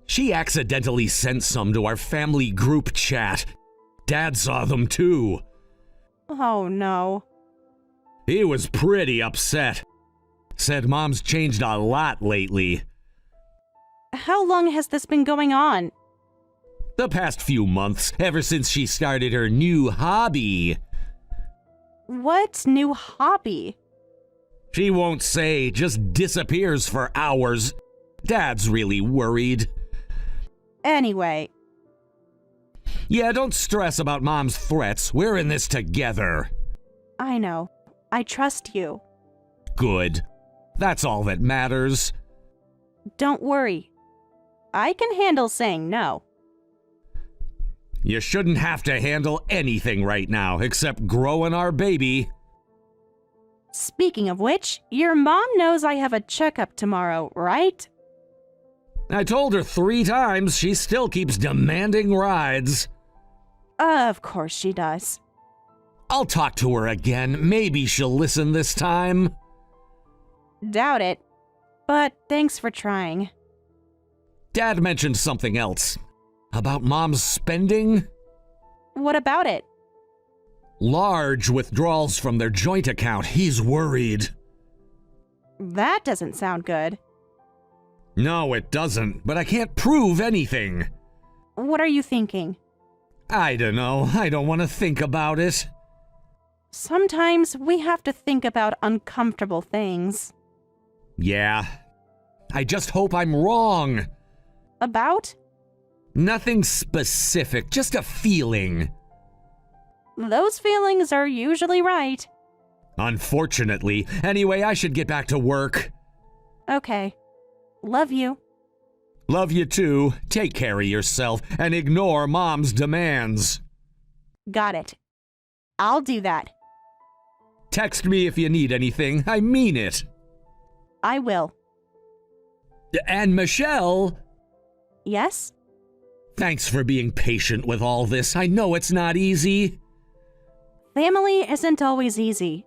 She accidentally sent some to our family group chat. Dad saw them too. Oh no. He was pretty upset. Said Mom's changed a lot lately. How long has this been going on? The past few months, ever since she started her new hobby. What new hobby? She won't say, just disappears for hours. Dad's really worried. Anyway. Yeah, don't stress about Mom's threats. We're in this together. I know. I trust you. Good. That's all that matters. Don't worry. I can handle saying no. You shouldn't have to handle anything right now except growing our baby. Speaking of which, your mom knows I have a checkup tomorrow, right? I told her 3 times. She still keeps demanding rides. Of course she does. I'll talk to her again. Maybe she'll listen this time. Doubt it. But thanks for trying. Dad mentioned something else. About Mom's spending? What about it? Large withdrawals from their joint account. He's worried. That doesn't sound good. No, it doesn't, but I can't prove anything. What are you thinking? I don't know. I don't want to think about it. Sometimes we have to think about uncomfortable things. Yeah. I just hope I'm wrong. About? Nothing specific, just a feeling. Those feelings are usually right. Unfortunately. Anyway, I should get back to work. Okay. Love you. Love you too. Take care of yourself and ignore Mom's demands. Got it. I'll do that. Text me if you need anything. I mean it. I will. And Michelle... Yes? Thanks for being patient with all this. I know it's not easy. Family isn't always easy.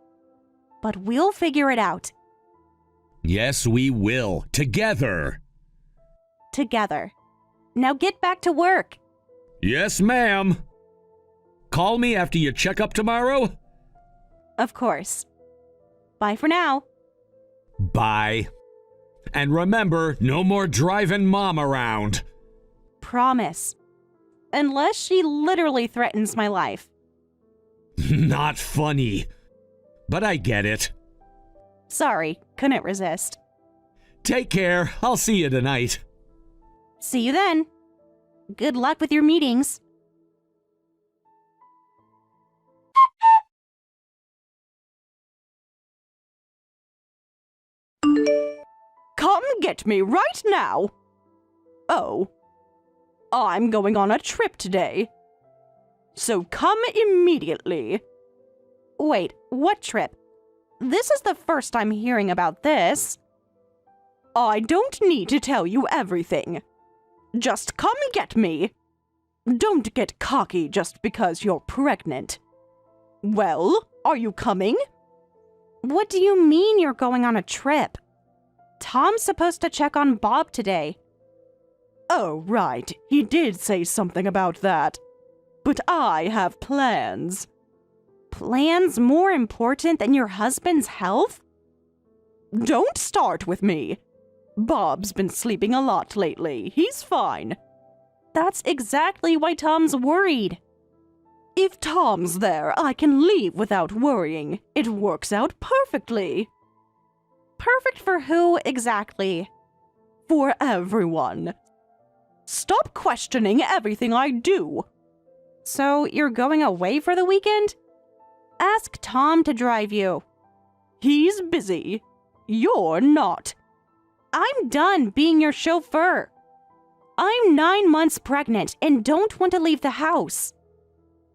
But we'll figure it out. Yes, we will. Together. Together. Now get back to work. Yes, ma'am. Call me after your checkup tomorrow? Of course. Bye for now. Bye. And remember, no more driving Mom around. Promise. Unless she literally threatens my life. Not funny. But I get it. Sorry, couldn't resist. Take care. I'll see you tonight. See you then. Good luck with your meetings. Come get me right now! Oh. I'm going on a trip today. So come immediately. Wait, what trip? This is the first I'm hearing about this. I don't need to tell you everything. Just come get me. Don't get cocky just because you're pregnant. Well, are you coming? What do you mean you're going on a trip? Tom's supposed to check on Bob today. Oh, right. He did say something about that. But I have plans. Plans more important than your husband's health? Don't start with me. Bob's been sleeping a lot lately. He's fine. That's exactly why Tom's worried. If Tom's there, I can leave without worrying. It works out perfectly. Perfect for who exactly? For everyone. Stop questioning everything I do. So you're going away for the weekend? Ask Tom to drive you. He's busy. You're not. I'm done being your chauffeur. I'm 9 months pregnant and don't want to leave the house.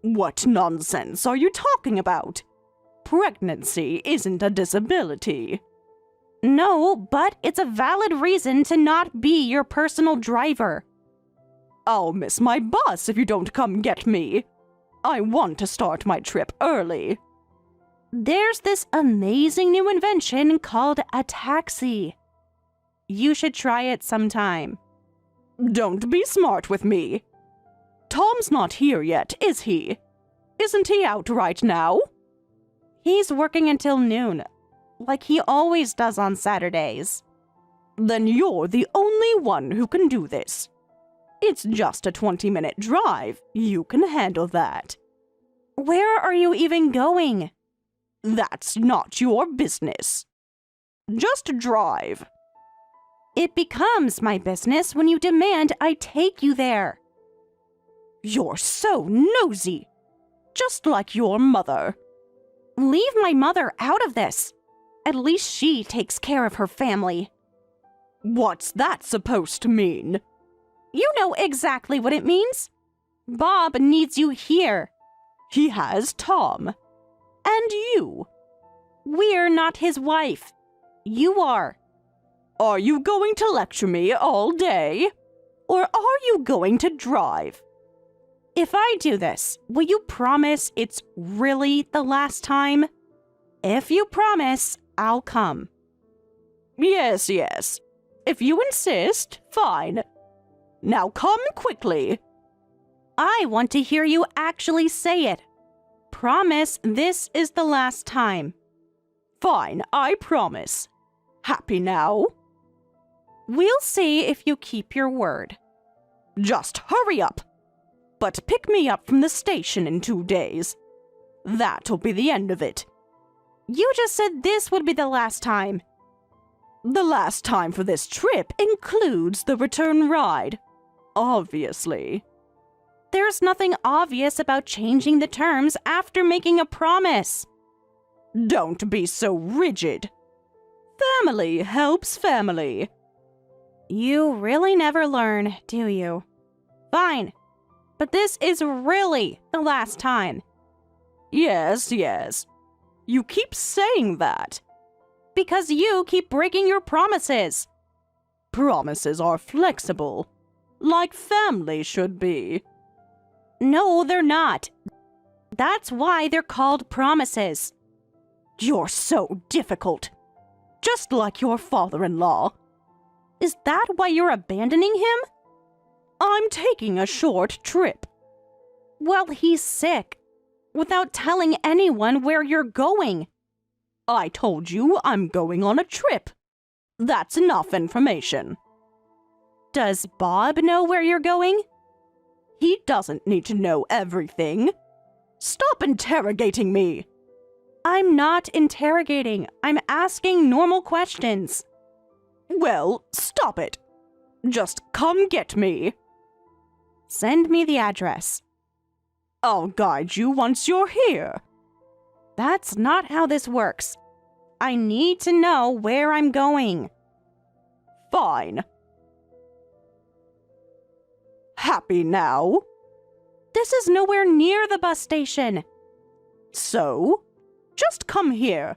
What nonsense are you talking about? Pregnancy isn't a disability. No, but it's a valid reason to not be your personal driver. I'll miss my bus if you don't come get me. I want to start my trip early. There's this amazing new invention called a taxi. You should try it sometime. Don't be smart with me. Tom's not here yet, is he? Isn't he out right now? He's working until noon, like he always does on Saturdays. Then you're the only one who can do this. It's just a 20-minute drive. You can handle that. Where are you even going? That's not your business. Just drive. It becomes my business when you demand I take you there. You're so nosy. Just like your mother. Leave my mother out of this. At least she takes care of her family. What's that supposed to mean? You know exactly what it means. Bob needs you here. He has Tom. And you. We're not his wife. You are. Are you going to lecture me all day? Or are you going to drive? If I do this, will you promise it's really the last time? If you promise, I'll come. Yes, yes. If you insist, fine. Now come quickly. I want to hear you actually say it. Promise this is the last time. Fine, I promise. Happy now? We'll see if you keep your word. Just hurry up. But pick me up from the station in 2 days. That'll be the end of it. You just said this would be the last time. The last time for this trip includes the return ride. Obviously. There's nothing obvious about changing the terms after making a promise. Don't be so rigid. Family helps family. You really never learn, do you? Fine. But this is really the last time. Yes, yes. You keep saying that. Because you keep breaking your promises. Promises are flexible, like family should be. No, they're not. That's why they're called promises. You're so difficult. Just like your father-in-law. Is that why you're abandoning him? I'm taking a short trip. Well, he's sick. Without telling anyone where you're going. I told you I'm going on a trip. That's enough information. Does Bob know where you're going? He doesn't need to know everything. Stop interrogating me. I'm not interrogating. I'm asking normal questions. Well, stop it. Just come get me. Send me the address. I'll guide you once you're here. That's not how this works. I need to know where I'm going. Fine. Happy now? This is nowhere near the bus station. So? Just come here.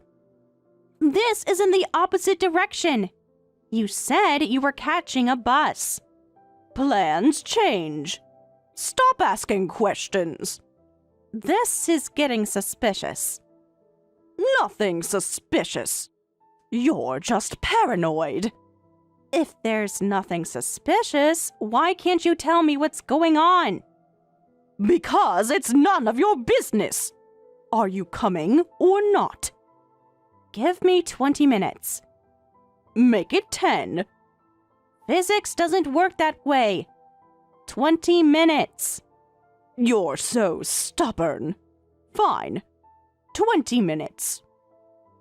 This is in the opposite direction. You said you were catching a bus. Plans change. Stop asking questions. This is getting suspicious. Nothing suspicious. You're just paranoid. If there's nothing suspicious, why can't you tell me what's going on? Because it's none of your business. Are you coming or not? Give me 20 minutes. Make it 10. Physics doesn't work that way. 20 minutes. You're so stubborn. Fine. 20 minutes.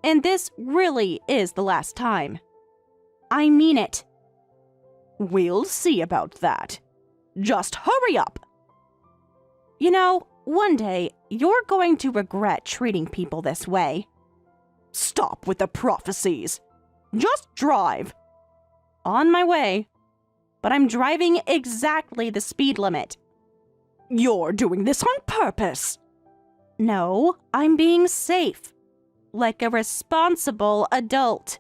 And this really is the last time. I mean it. We'll see about that. Just hurry up. You know, one day you're going to regret treating people this way. Stop with the prophecies. Just drive. On my way. But I'm driving exactly the speed limit. You're doing this on purpose. No, I'm being safe. Like a responsible adult.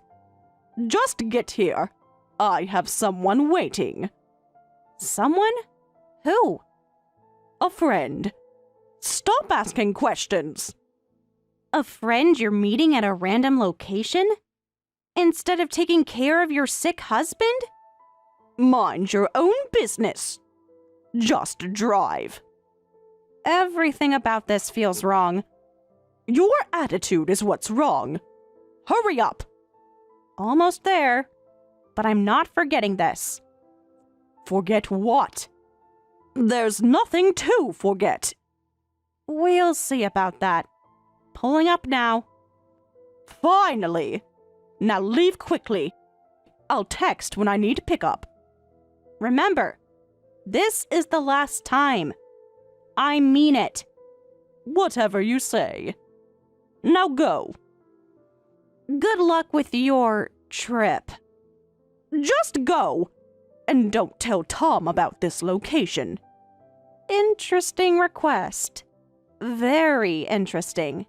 Just get here. I have someone waiting. Someone? Who? A friend. Stop asking questions. A friend you're meeting at a random location? Instead of taking care of your sick husband? Mind your own business. Just drive. Everything about this feels wrong. Your attitude is what's wrong. Hurry up. Almost there. But I'm not forgetting this. Forget what? There's nothing to forget. We'll see about that. Pulling up now. Finally. Now leave quickly. I'll text when I need pickup. Remember, this is the last time. I mean it. Whatever you say. Now go. Good luck with your trip. Just go. And don't tell Tom about this location. Interesting request. Very interesting.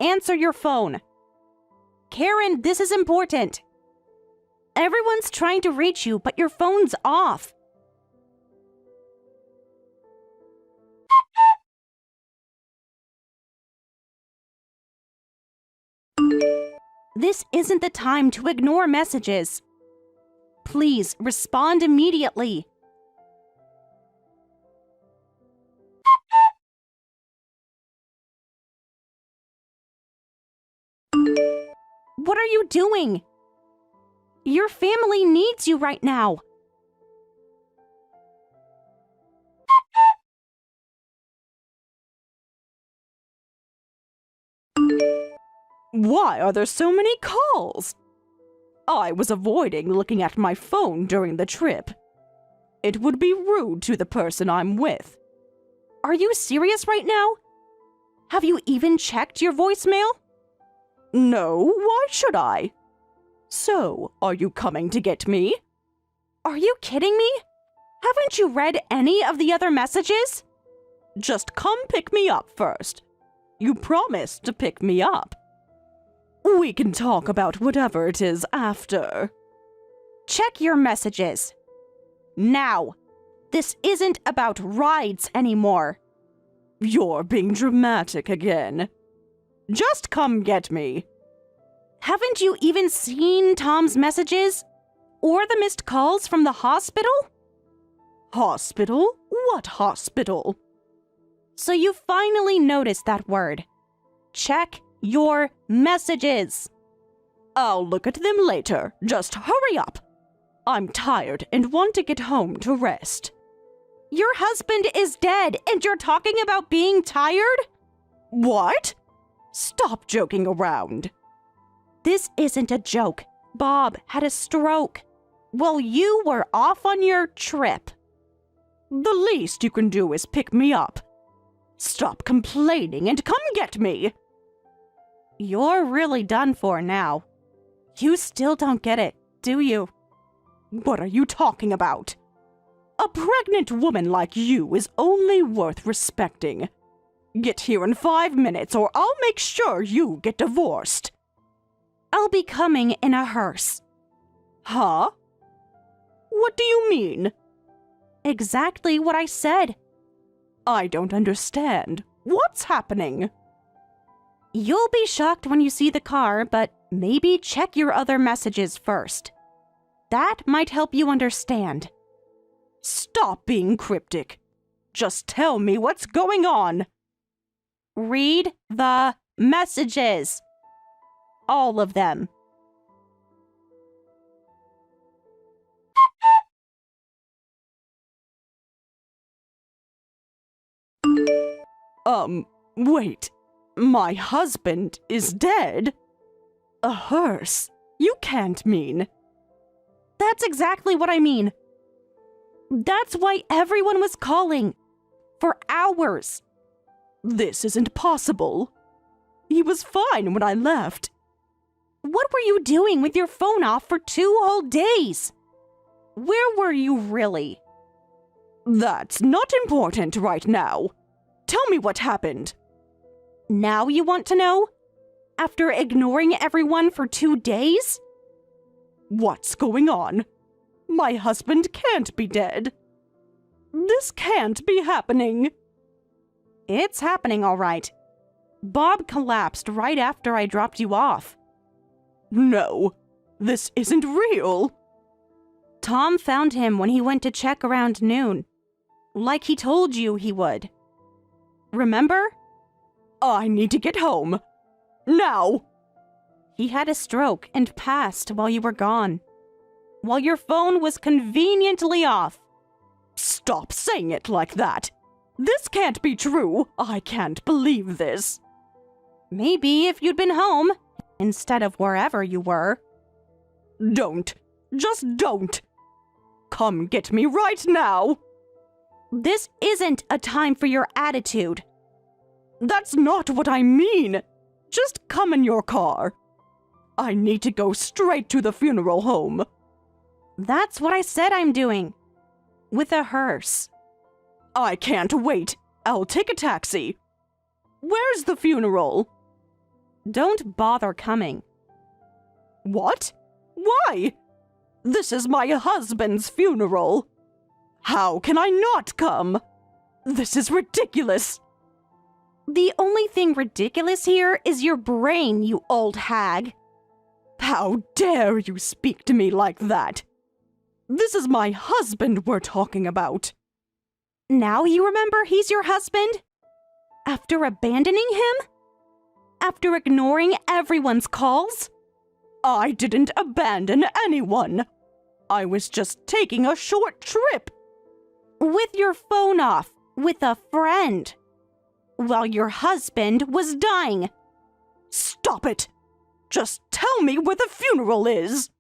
Answer your phone. Karen, this is important. Everyone's trying to reach you, but your phone's off. This isn't the time to ignore messages. Please respond immediately. What are you doing? Your family needs you right now. Why are there so many calls? I was avoiding looking at my phone during the trip. It would be rude to the person I'm with. Are you serious right now? Have you even checked your voicemail? No, why should I? So, are you coming to get me? Are you kidding me? Haven't you read any of the other messages? Just come pick me up first. You promised to pick me up. We can talk about whatever it is after. Check your messages. Now. This isn't about rides anymore. You're being dramatic again. Just come get me. Haven't you even seen Tom's messages? Or the missed calls from the hospital? Hospital? What hospital? So you finally noticed that word. Check your messages. I'll look at them later. Just hurry up. I'm tired and want to get home to rest. Your husband is dead and you're talking about being tired? What? Stop joking around. This isn't a joke. Bob had a stroke while you were off on your trip. The least you can do is pick me up. Stop complaining and come get me. You're really done for now. You still don't get it, do you? What are you talking about? A pregnant woman like you is only worth respecting. Get here in 5 minutes or I'll make sure you get divorced. I'll be coming in a hearse. Huh? What do you mean? Exactly what I said. I don't understand. What's happening? You'll be shocked when you see the car, but maybe check your other messages first. That might help you understand. Stop being cryptic. Just tell me what's going on. Read the messages. All of them. Wait. My husband is dead? A hearse? You can't mean. That's exactly what I mean. That's why everyone was calling. For hours. This isn't possible. He was fine when I left. What were you doing with your phone off for 2 whole days? Where were you really? That's not important right now. Tell me what happened. Now you want to know? After ignoring everyone for 2 days? What's going on? My husband can't be dead. This can't be happening. It's happening, all right. Bob collapsed right after I dropped you off. No, this isn't real. Tom found him when he went to check around noon. Like he told you he would. Remember? I need to get home. Now! He had a stroke and passed while you were gone. While your phone was conveniently off. Stop saying it like that. This can't be true. I can't believe this. Maybe if you'd been home, instead of wherever you were. Don't. Just don't. Come get me right now. This isn't a time for your attitude. That's not what I mean. Just come in your car. I need to go straight to the funeral home. That's what I said I'm doing. With a hearse. I can't wait. I'll take a taxi. Where's the funeral? Don't bother coming. What? Why? This is my husband's funeral. How can I not come? This is ridiculous. The only thing ridiculous here is your brain, you old hag. How dare you speak to me like that? This is my husband we're talking about. Now you remember he's your husband? After abandoning him? After ignoring everyone's calls? I didn't abandon anyone. I was just taking a short trip. With your phone off, with a friend. While your husband was dying. Stop it! Just tell me where the funeral is.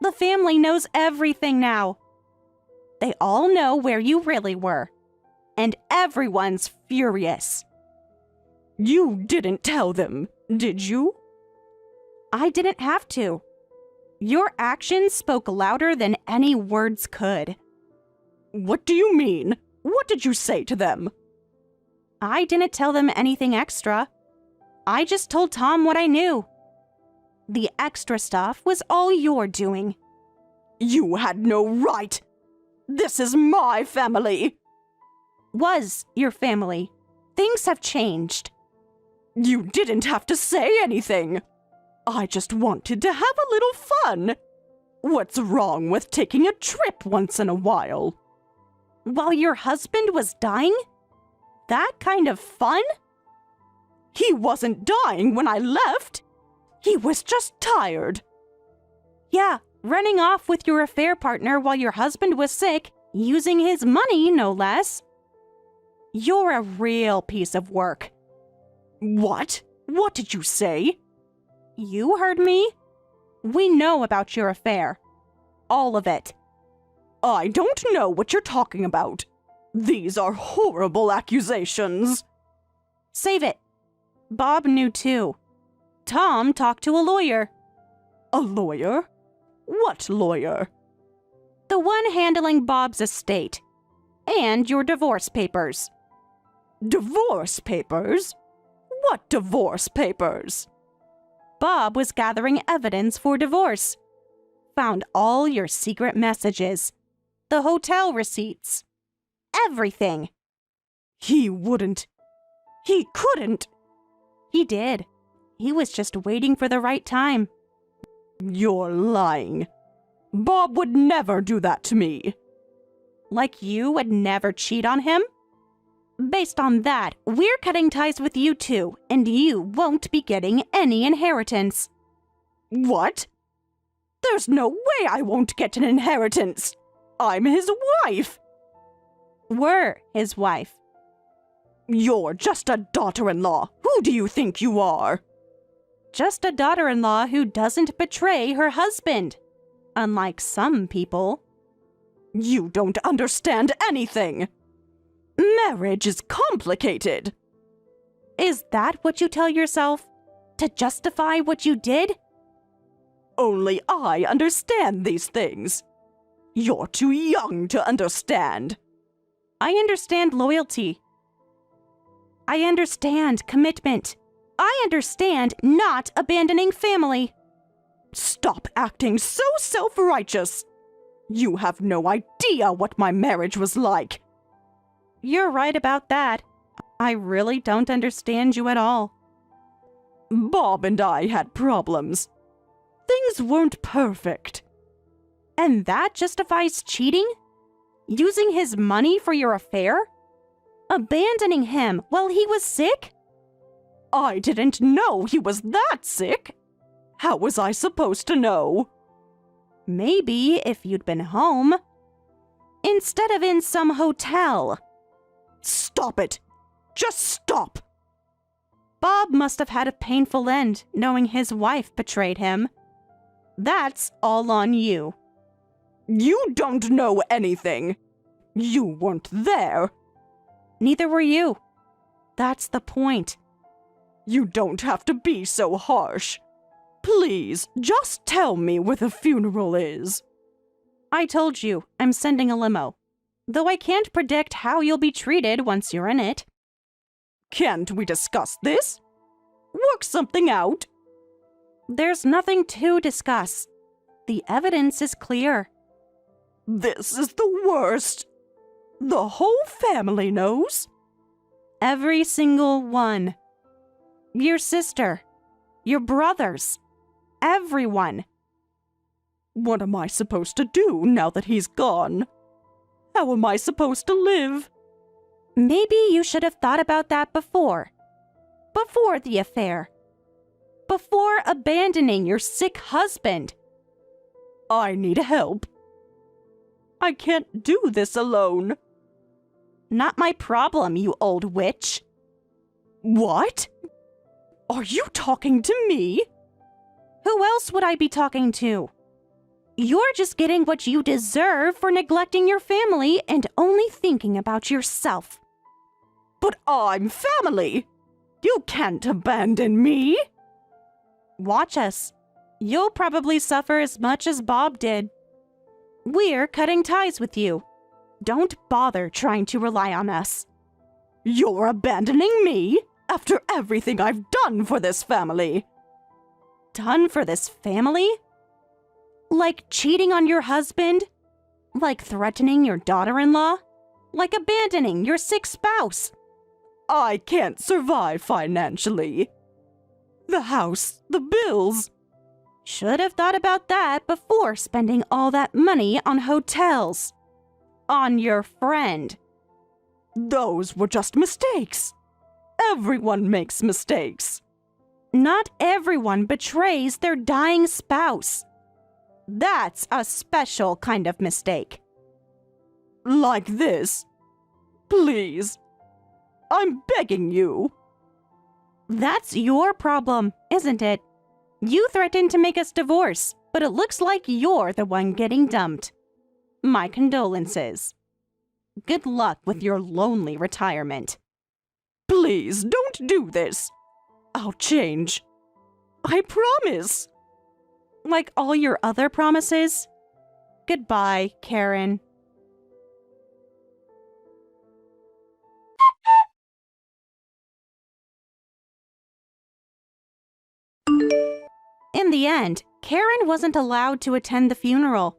The family knows everything now. They all know where you really were. And everyone's furious. You didn't tell them, did you? I didn't have to. Your actions spoke louder than any words could. What do you mean? What did you say to them? I didn't tell them anything extra. I just told Tom what I knew. The extra stuff was all your doing. You had no right. This is my family. Was your family. Things have changed. You didn't have to say anything. I just wanted to have a little fun. What's wrong with taking a trip once in a while? While your husband was dying? That kind of fun? He wasn't dying when I left. He was just tired. Yeah, running off with your affair partner while your husband was sick, using his money, no less. You're a real piece of work. What? What did you say? You heard me. We know about your affair. All of it. I don't know what you're talking about. These are horrible accusations. Save it. Bob knew too. Tom talked to a lawyer. A lawyer? What lawyer? The one handling Bob's estate. And your divorce papers. Divorce papers? What divorce papers? Bob was gathering evidence for divorce. Found all your secret messages. The hotel receipts. Everything. He wouldn't. He couldn't. He did. He was just waiting for the right time. You're lying. Bob would never do that to me. Like you would never cheat on him? Based on that, we're cutting ties with you two, and you won't be getting any inheritance. What? There's no way I won't get an inheritance. I'm his wife. Were his wife. You're just a daughter-in-law. Who do you think you are? Just a daughter-in-law who doesn't betray her husband. Unlike some people. You don't understand anything. Marriage is complicated. Is that what you tell yourself? To justify what you did? Only I understand these things. You're too young to understand. I understand loyalty. I understand commitment. I understand not abandoning family. Stop acting so self-righteous. You have no idea what my marriage was like. You're right about that. I really don't understand you at all. Bob and I had problems. Things weren't perfect. And that justifies cheating? Using his money for your affair? Abandoning him while he was sick? I didn't know he was that sick. How was I supposed to know? Maybe if you'd been home. Instead of in some hotel. Stop it! Just stop! Bob must have had a painful end, knowing his wife betrayed him. That's all on you. You don't know anything. You weren't there. Neither were you. That's the point. You don't have to be so harsh. Please, just tell me where the funeral is. I told you, I'm sending a limo. Though I can't predict how you'll be treated once you're in it. Can't we discuss this? Work something out? There's nothing to discuss. The evidence is clear. This is the worst. The whole family knows. Every single one. Your sister. Your brothers. Everyone. What am I supposed to do now that he's gone? How am I supposed to live? Maybe you should have thought about that before. Before the affair. Before abandoning your sick husband. I need help. I can't do this alone. Not my problem, you old witch. What? Are you talking to me? Who else would I be talking to? You're just getting what you deserve for neglecting your family and only thinking about yourself. But I'm family. You can't abandon me. Watch us. You'll probably suffer as much as Bob did. We're cutting ties with you. Don't bother trying to rely on us. You're abandoning me after everything I've done for this family. Done for this family? Like cheating on your husband? Like threatening your daughter-in-law? Like abandoning your sick spouse? I can't survive financially. The house, the bills. Should have thought about that before spending all that money on hotels. on your friend. Those were just mistakes. Everyone makes mistakes. Not everyone betrays their dying spouse. That's a special kind of mistake. Like this. Please. I'm begging you. That's your problem, isn't it? You threatened to make us divorce, but it looks like you're the one getting dumped. My condolences. Good luck with your lonely retirement. Please, don't do this. I'll change. I promise. Like all your other promises? Goodbye, Karen. In the end, Karen wasn't allowed to attend the funeral.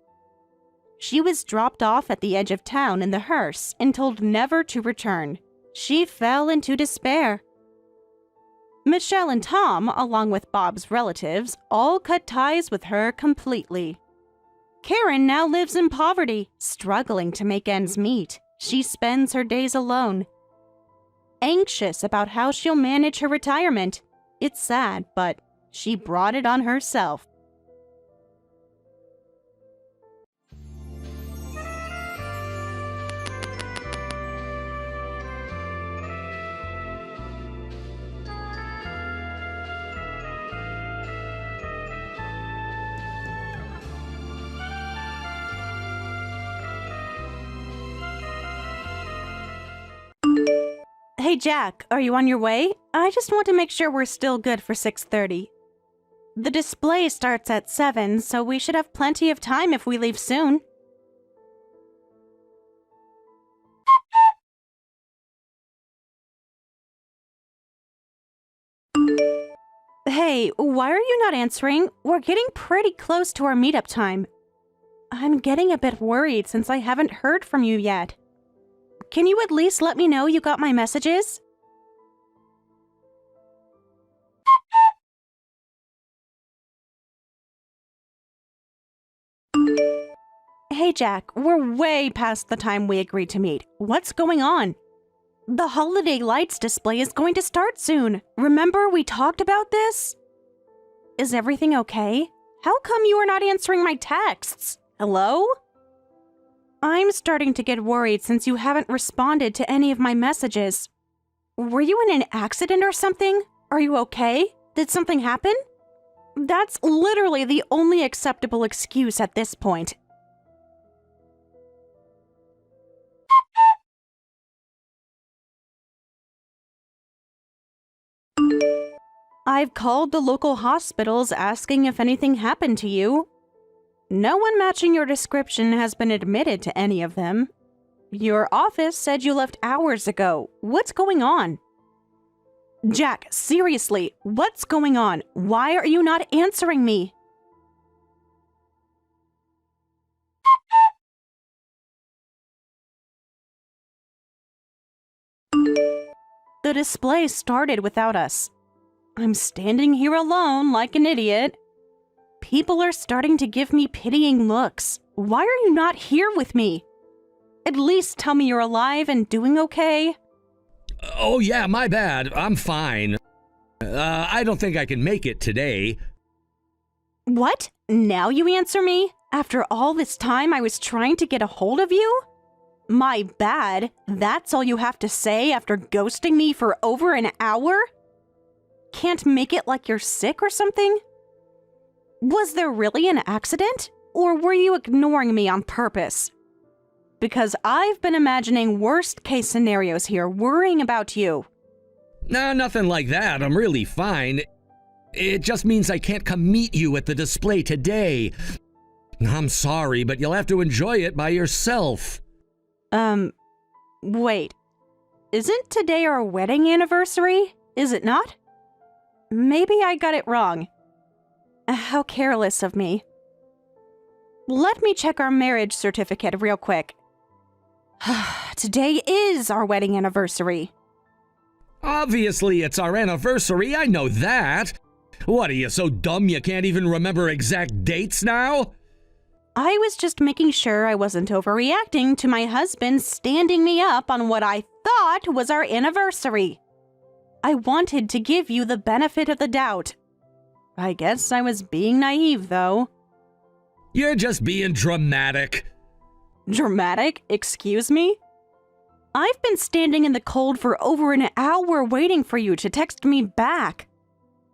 She was dropped off at the edge of town in the hearse and told never to return. She fell into despair. Michelle and Tom, along with Bob's relatives, all cut ties with her completely. Karen now lives in poverty, struggling to make ends meet. She spends her days alone, anxious about how she'll manage her retirement. It's sad, but she brought it on herself. Hey Jack, are you on your way? I just want to make sure we're still good for 6:30. The display starts at 7, so we should have plenty of time if we leave soon. Hey, why are you not answering? We're getting pretty close to our meetup time. I'm getting a bit worried since I haven't heard from you yet. Can you at least let me know you got my messages? Hey Jack, we're way past the time we agreed to meet. What's going on? The holiday lights display is going to start soon. Remember we talked about this? Is everything okay? How come you are not answering my texts? Hello? I'm starting to get worried since you haven't responded to any of my messages. Were you in an accident or something? Are you okay? Did something happen? That's literally the only acceptable excuse at this point. I've called the local hospitals asking if anything happened to you. No one matching your description has been admitted to any of them. Your office said you left hours ago. What's going on? Jack, seriously, what's going on? Why are you not answering me? The display started without us. I'm standing here alone like an idiot. People are starting to give me pitying looks. Why are you not here with me? At least tell me you're alive and doing okay. Oh yeah, my bad. I'm fine. I don't think I can make it today. What? Now you answer me? After all this time I was trying to get a hold of you? My bad. That's all you have to say after ghosting me for over an hour? Can't make it like you're sick or something? Was there really an accident? Or were you ignoring me on purpose? Because I've been imagining worst case scenarios here, worrying about you. Nah, nothing like that. I'm really fine. It just means I can't come meet you at the display today. I'm sorry, but you'll have to enjoy it by yourself. Wait. Isn't today our wedding anniversary? Is it not? Maybe I got it wrong. How careless of me. Let me check our marriage certificate real quick. Today is our wedding anniversary. Obviously, it's our anniversary. I know that. What, are you so dumb you can't even remember exact dates now? I was just making sure I wasn't overreacting to my husband standing me up on what I thought was our anniversary. I wanted to give you the benefit of the doubt. I guess I was being naive, though. You're just being dramatic. Dramatic? Excuse me? I've been standing in the cold for over an hour waiting for you to text me back.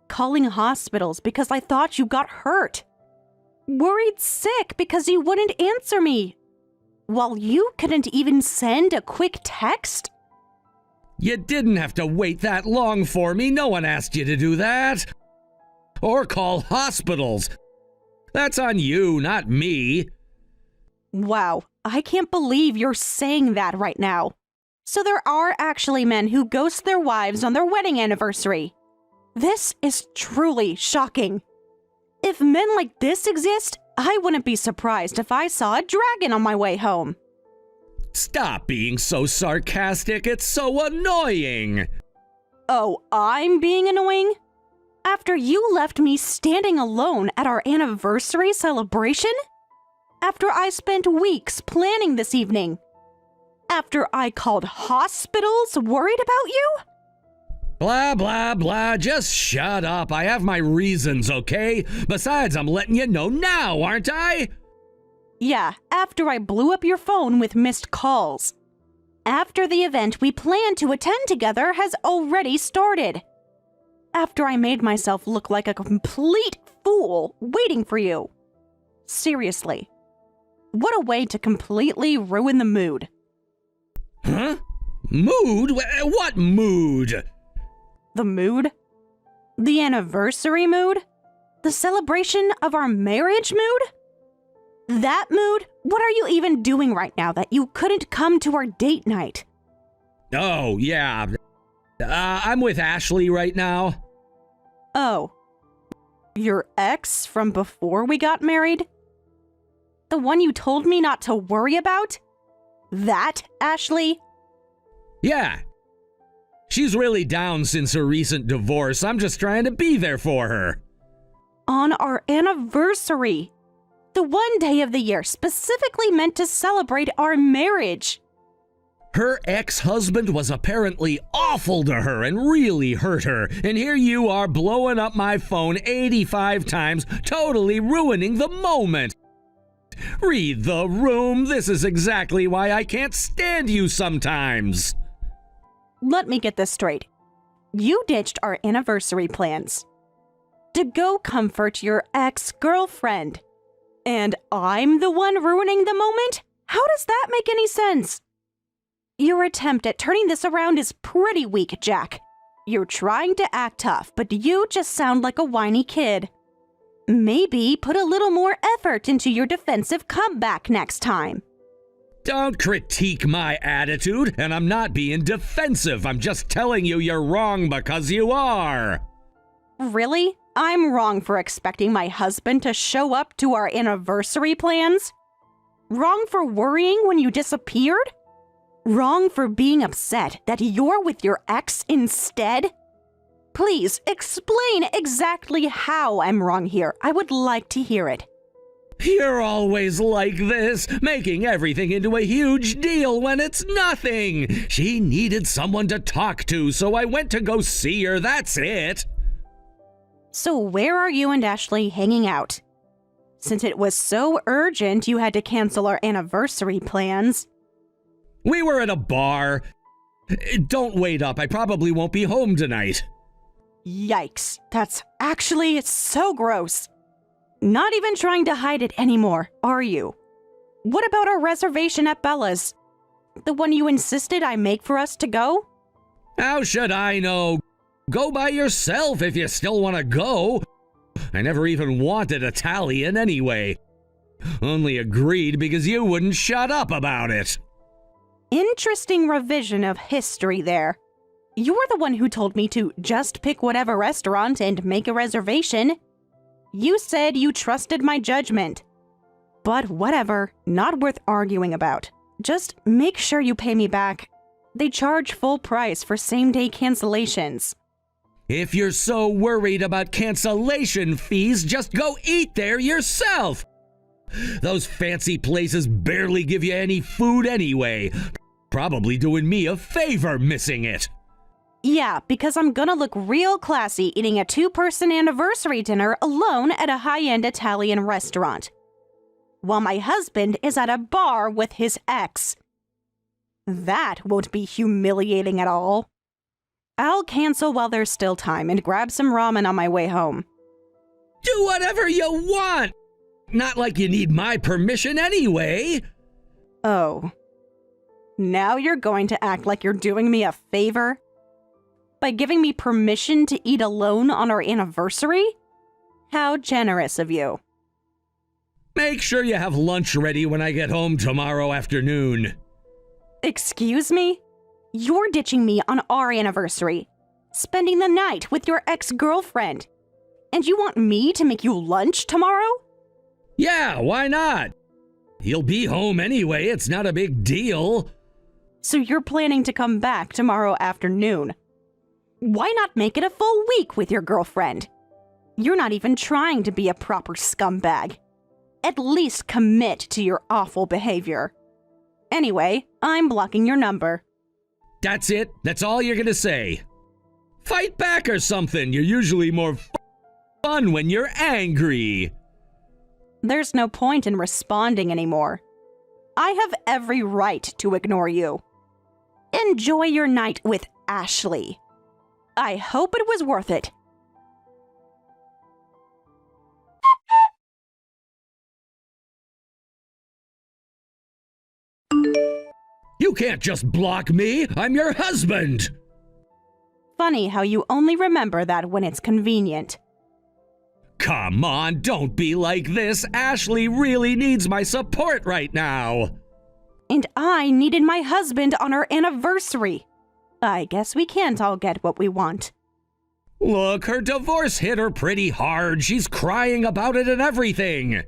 Calling hospitals because I thought you got hurt. Worried sick because you wouldn't answer me. While you couldn't even send a quick text? You didn't have to wait that long for me. No one asked you to do that. Or call hospitals. That's on you, not me. Wow, I can't believe you're saying that right now. So there are actually men who ghost their wives on their wedding anniversary. This is truly shocking. If men like this exist, I wouldn't be surprised if I saw a dragon on my way home. Stop being so sarcastic. It's so annoying. Oh, I'm being annoying? After you left me standing alone at our anniversary celebration? After I spent weeks planning this evening? After I called hospitals worried about you? Blah, blah, blah. Just shut up. I have my reasons, okay? Besides, I'm letting you know now, aren't I? Yeah, after I blew up your phone with missed calls. After the event we planned to attend together has already started. After I made myself look like a complete fool waiting for you. Seriously. What a way to completely ruin the mood. Huh? Mood? What mood? The mood? The anniversary mood? The celebration of our marriage mood? That mood? What are you even doing right now that you couldn't come to our date night? Oh, yeah. I'm with Ashley right now. Oh. Your ex from before we got married? The one you told me not to worry about? That, Ashley? Yeah. She's really down since her recent divorce. I'm just trying to be there for her. On our anniversary. The one day of the year specifically meant to celebrate our marriage. Her ex-husband was apparently awful to her and really hurt her. And here you are blowing up my phone 85 times, totally ruining the moment. Read the room. This is exactly why I can't stand you sometimes. Let me get this straight. You ditched our anniversary plans to go comfort your ex-girlfriend. And I'm the one ruining the moment? How does that make any sense? Your attempt at turning this around is pretty weak, Jack. You're trying to act tough, but you just sound like a whiny kid. Maybe put a little more effort into your defensive comeback next time. Don't critique my attitude, and I'm not being defensive. I'm just telling you you're wrong because you are. Really? I'm wrong for expecting my husband to show up to our anniversary plans? Wrong for worrying when you disappeared? Wrong for being upset that you're with your ex instead? Please explain exactly how I'm wrong here. I would like to hear it. You're always like this, making everything into a huge deal when it's nothing. She needed someone to talk to, so I went to go see her. That's it. So where are you and Ashley hanging out? Since it was so urgent you had to cancel our anniversary plans. We were at a bar. Don't wait up. I probably won't be home tonight. Yikes. That's actually so gross. Not even trying to hide it anymore, are you? What about our reservation at Bella's? The one you insisted I make for us to go? How should I know? Go by yourself if you still want to go. I never even wanted Italian anyway. Only agreed because you wouldn't shut up about it. Interesting revision of history there. You're the one who told me to just pick whatever restaurant and make a reservation. You said you trusted my judgment. But whatever, not worth arguing about. Just make sure you pay me back. They charge full price for same-day cancellations. If you're so worried about cancellation fees, just go eat there yourself. Those fancy places barely give you any food anyway. Probably doing me a favor missing it. Yeah, because I'm gonna look real classy eating a 2-person anniversary dinner alone at a high-end Italian restaurant, while my husband is at a bar with his ex. That won't be humiliating at all. I'll cancel while there's still time and grab some ramen on my way home. Do whatever you want! Not like you need my permission anyway. Oh. Now you're going to act like you're doing me a favor? By giving me permission to eat alone on our anniversary? How generous of you. Make sure you have lunch ready when I get home tomorrow afternoon. Excuse me? You're ditching me on our anniversary, spending the night with your ex-girlfriend, and you want me to make you lunch tomorrow? Yeah, why not? You'll be home anyway, it's not a big deal. So you're planning to come back tomorrow afternoon. Why not make it a full week with your girlfriend? You're not even trying to be a proper scumbag. At least commit to your awful behavior. Anyway, I'm blocking your number. That's it? That's all you're gonna say? Fight back or something. You're usually more fun when you're angry. There's no point in responding anymore. I have every right to ignore you. Enjoy your night with Ashley. I hope it was worth it. You can't just block me. I'm your husband. Funny how you only remember that when it's convenient. Come on, don't be like this. Ashley really needs my support right now. And I needed my husband on our anniversary. I guess we can't all get what we want. Look, her divorce hit her pretty hard. She's crying about it and everything.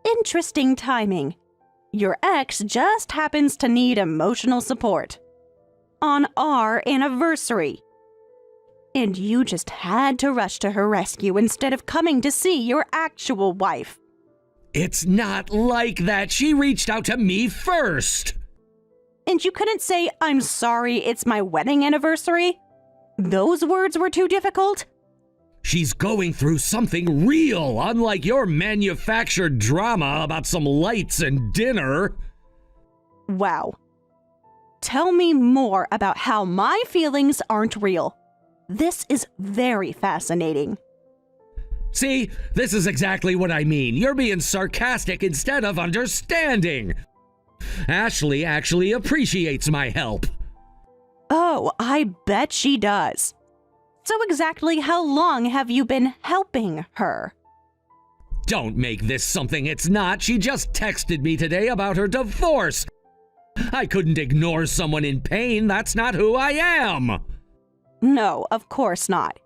Interesting timing. Your ex just happens to need emotional support. On our anniversary. And you just had to rush to her rescue instead of coming to see your actual wife. It's not like that. She reached out to me first. And you couldn't say, "I'm sorry, it's my wedding anniversary"? Those words were too difficult? She's going through something real, unlike your manufactured drama about some lights and dinner. Wow. Tell me more about how my feelings aren't real. This is very fascinating. See, this is exactly what I mean. You're being sarcastic instead of understanding. Ashley actually appreciates my help. Oh, I bet she does. So exactly how long have you been helping her? Don't make this something it's not. She just texted me today about her divorce. I couldn't ignore someone in pain. That's not who I am. No, of course not.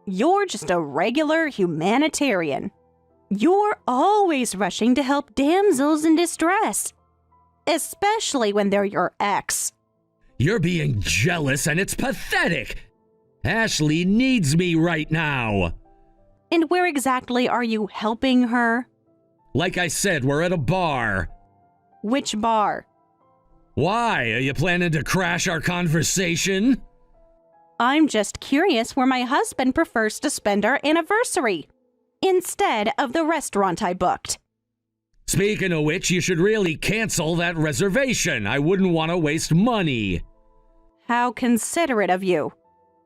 You're just a regular humanitarian. You're always rushing to help damsels in distress, especially when they're your ex. You're being jealous and it's pathetic. Ashley needs me right now. And where exactly are you helping her? Like I said, we're at a bar. Which bar? Why? Are you planning to crash our conversation? I'm just curious where my husband prefers to spend our anniversary, instead of the restaurant I booked. Speaking of which, you should really cancel that reservation. I wouldn't want to waste money. How considerate of you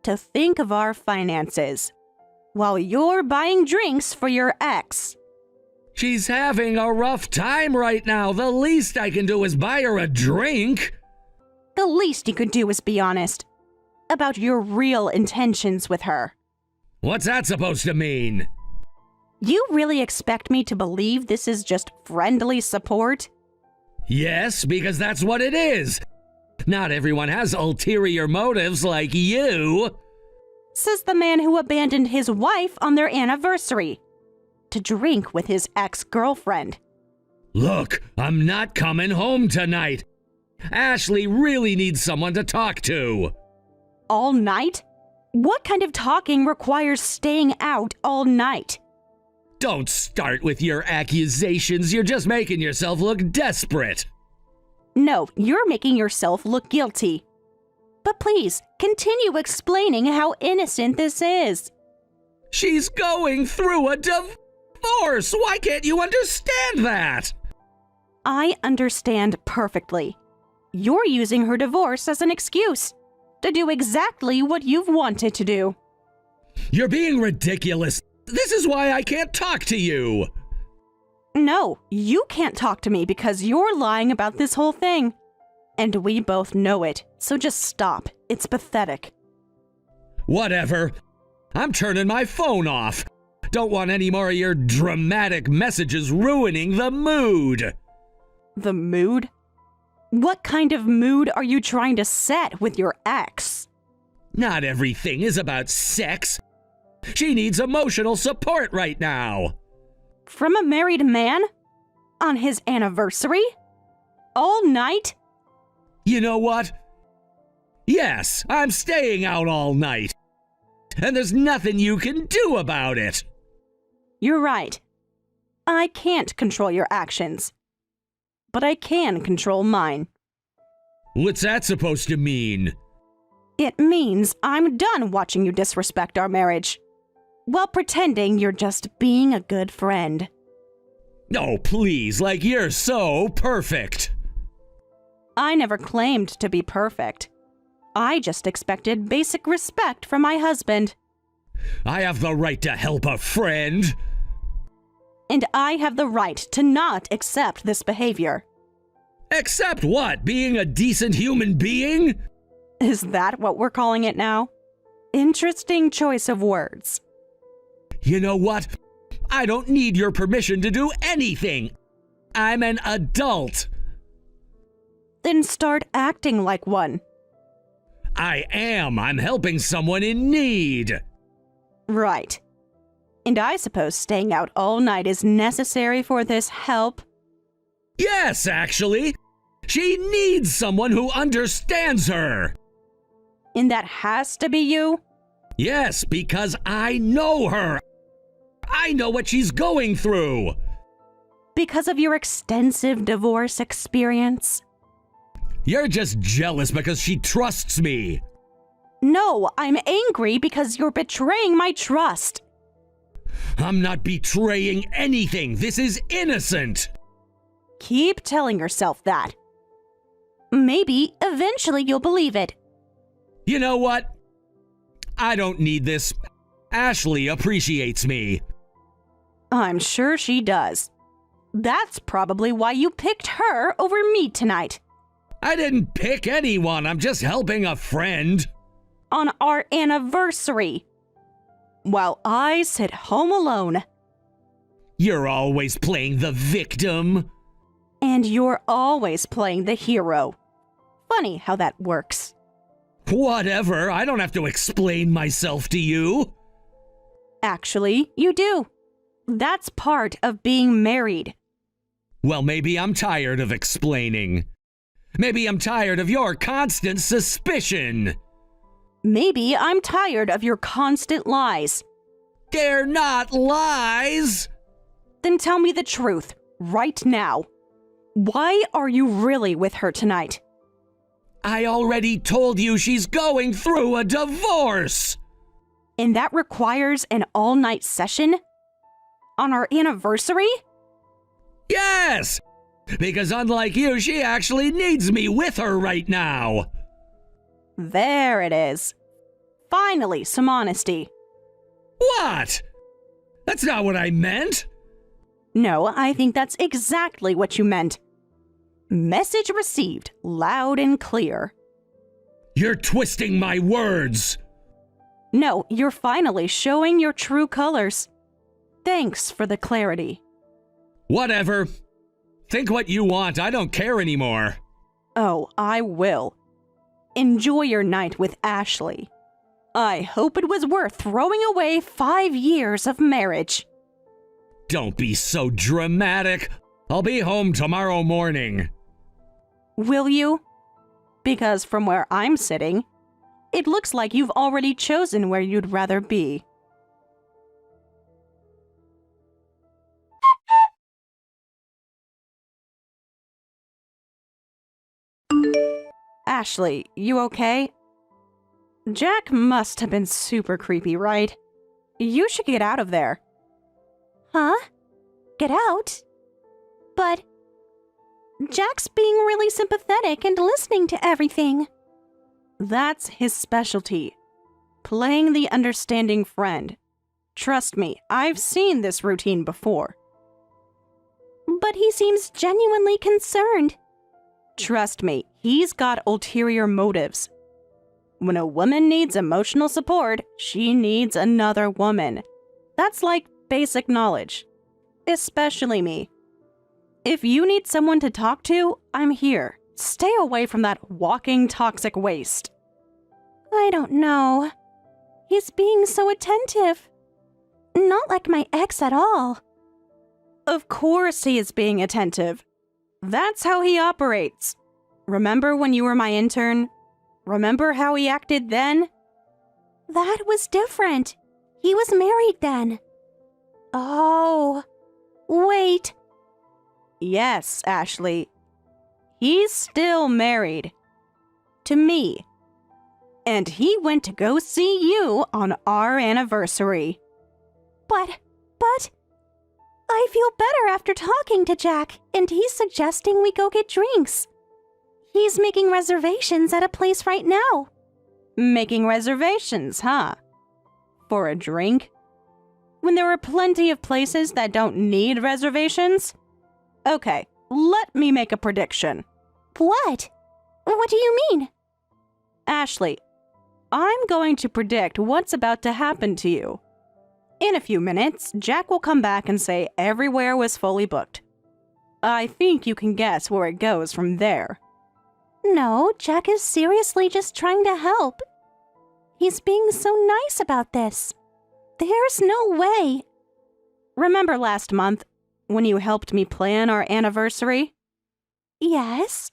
to think of our finances while you're buying drinks for your ex. She's having a rough time right now. The least I can do is buy her a drink. The least you could do is be honest about your real intentions with her. What's that supposed to mean? You really expect me to believe this is just friendly support? Yes, because that's what it is. Not everyone has ulterior motives like you. Says the man who abandoned his wife on their anniversary to drink with his ex-girlfriend. Look, I'm not coming home tonight. Ashley really needs someone to talk to. All night? What kind of talking requires staying out all night? Don't start with your accusations. You're just making yourself look desperate. No, you're making yourself look guilty. But please, continue explaining how innocent this is. She's going through a divorce. Why can't you understand that? I understand perfectly. You're using her divorce as an excuse to do exactly what you've wanted to do. You're being ridiculous. This is why I can't talk to you. No, you can't talk to me because you're lying about this whole thing. And we both know it, so just stop. It's pathetic. Whatever. I'm turning my phone off. Don't want any more of your dramatic messages ruining the mood. The mood? What kind of mood are you trying to set with your ex? Not everything is about sex. She needs emotional support right now. From a married man? On his anniversary? All night? You know what? Yes, I'm staying out all night. And there's nothing you can do about it. You're right. I can't control your actions. But I can control mine. What's that supposed to mean? It means I'm done watching you disrespect our marriage, while pretending you're just being a good friend. Oh, please, like you're so perfect. I never claimed to be perfect. I just expected basic respect from my husband. I have the right to help a friend. And I have the right to not accept this behavior. Accept what? Being a decent human being? Is that what we're calling it now? Interesting choice of words. You know what? I don't need your permission to do anything. I'm an adult. Then start acting like one. I am. I'm helping someone in need. Right. And I suppose staying out all night is necessary for this help? Yes, actually. She needs someone who understands her. And that has to be you? Yes, because I know her. I know what she's going through. Because of your extensive divorce experience? You're just jealous because she trusts me. No, I'm angry because you're betraying my trust. I'm not betraying anything. This is innocent. Keep telling yourself that. Maybe eventually you'll believe it. You know what? I don't need this. Ashley appreciates me. I'm sure she does. That's probably why you picked her over me tonight. I didn't pick anyone. I'm just helping a friend. On our anniversary. While I sit home alone. You're always playing the victim. And you're always playing the hero. Funny how that works. Whatever. I don't have to explain myself to you. Actually, you do. That's part of being married. Well, maybe I'm tired of explaining. Maybe I'm tired of your constant suspicion. Maybe I'm tired of your constant lies. They're not lies. Then tell me the truth, right now. Why are you really with her tonight? I already told you she's going through a divorce. And that requires an all-night session? On our anniversary? Yes! Because unlike you, she actually needs me with her right now. There it is. Finally, some honesty. What? That's not what I meant. No, I think that's exactly what you meant. Message received, loud and clear. You're twisting my words. No, you're finally showing your true colors. Thanks for the clarity. Whatever. Think what you want. I don't care anymore. Oh, I will. Enjoy your night with Ashley. I hope it was worth throwing away 5 years of marriage. Don't be so dramatic. I'll be home tomorrow morning. Will you? Because from where I'm sitting, it looks like you've already chosen where you'd rather be. Ashley, you okay? Jack must have been super creepy, right? You should get out of there. Huh? Get out? But Jack's being really sympathetic and listening to everything. That's his specialty. Playing the understanding friend. Trust me, I've seen this routine before. But he seems genuinely concerned. Trust me, he's got ulterior motives. When a woman needs emotional support, she needs another woman. That's like basic knowledge. Especially me. If you need someone to talk to, I'm here. Stay away from that walking toxic waste. I don't know. He's being so attentive. Not like my ex at all. Of course he is being attentive. That's how he operates. Remember when you were my intern? Remember how he acted then? That was different. He was married then. Oh, wait. Yes, Ashley. He's still married. To me. And he went to go see you on our anniversary. But, I feel better after talking to Jack, and he's suggesting we go get drinks. He's making reservations at a place right now. Making reservations, huh? For a drink? When there are plenty of places that don't need reservations? Okay, let me make a prediction. What? What do you mean? Ashley, I'm going to predict what's about to happen to you. In a few minutes, Jack will come back and say everywhere was fully booked. I think you can guess where it goes from there. No, Jack is seriously just trying to help. He's being so nice about this. There's no way. Remember last month when you helped me plan our anniversary? Yes,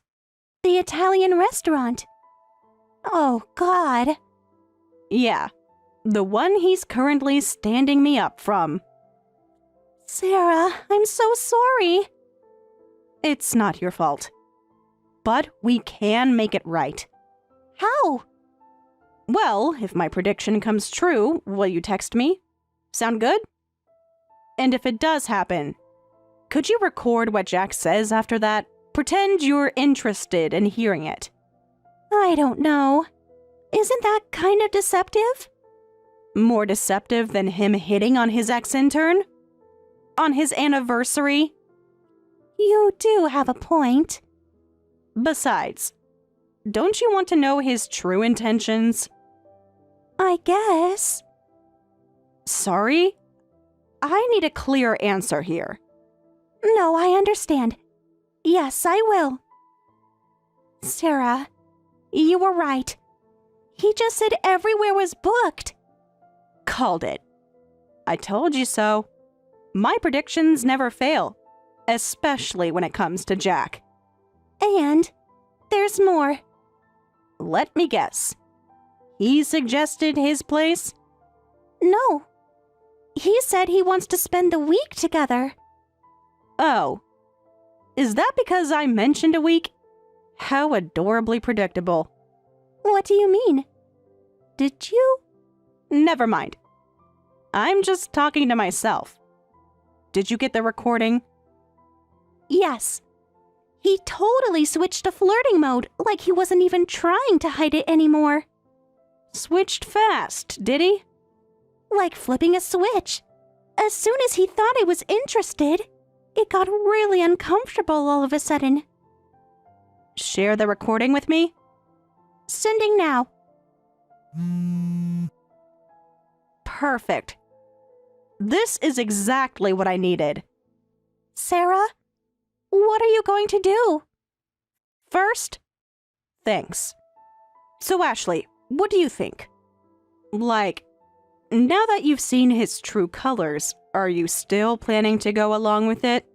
the Italian restaurant. Oh, God. Yeah, the one he's currently standing me up from. Sarah, I'm so sorry. It's not your fault. But we can make it right. How? Well, if my prediction comes true, will you text me? Sound good? And if it does happen, could you record what Jack says after that? Pretend you're interested in hearing it. I don't know. Isn't that kind of deceptive? More deceptive than him hitting on his ex-intern? On his anniversary? You do have a point. Besides, don't you want to know his true intentions? I guess. Sorry? I need a clear answer here. No, I understand. Yes, I will. Sarah, you were right. He just said everywhere was booked. Called it. I told you so. My predictions never fail, especially when it comes to Jack. And there's more. Let me guess. He suggested his place? No. He said he wants to spend the week together. Oh. Is that because I mentioned a week? How adorably predictable. What do you mean? Did you? Never mind. I'm just talking to myself. Did you get the recording? Yes. He totally switched to flirting mode, like he wasn't even trying to hide it anymore. Switched fast, did he? Like flipping a switch. As soon as he thought I was interested, it got really uncomfortable all of a sudden. Share the recording with me? Sending now. Perfect. This is exactly what I needed. Sarah, what are you going to do? First, thanks. So Ashley, what do you think? Like, now that you've seen his true colors, are you still planning to go along with it?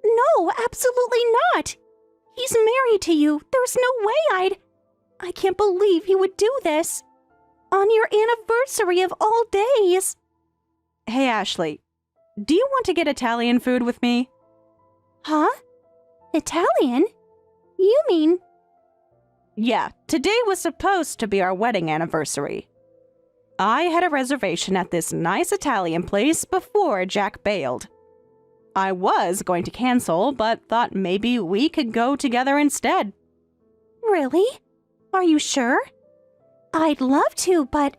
No, absolutely not. He's married to you. There's no way I can't believe he would do this. On your anniversary of all days. Hey, Ashley, do you want to get Italian food with me? Huh? Italian? You mean? Yeah, today was supposed to be our wedding anniversary. I had a reservation at this nice Italian place before Jack bailed. I was going to cancel, but thought maybe we could go together instead. Really? Are you sure? I'd love to, but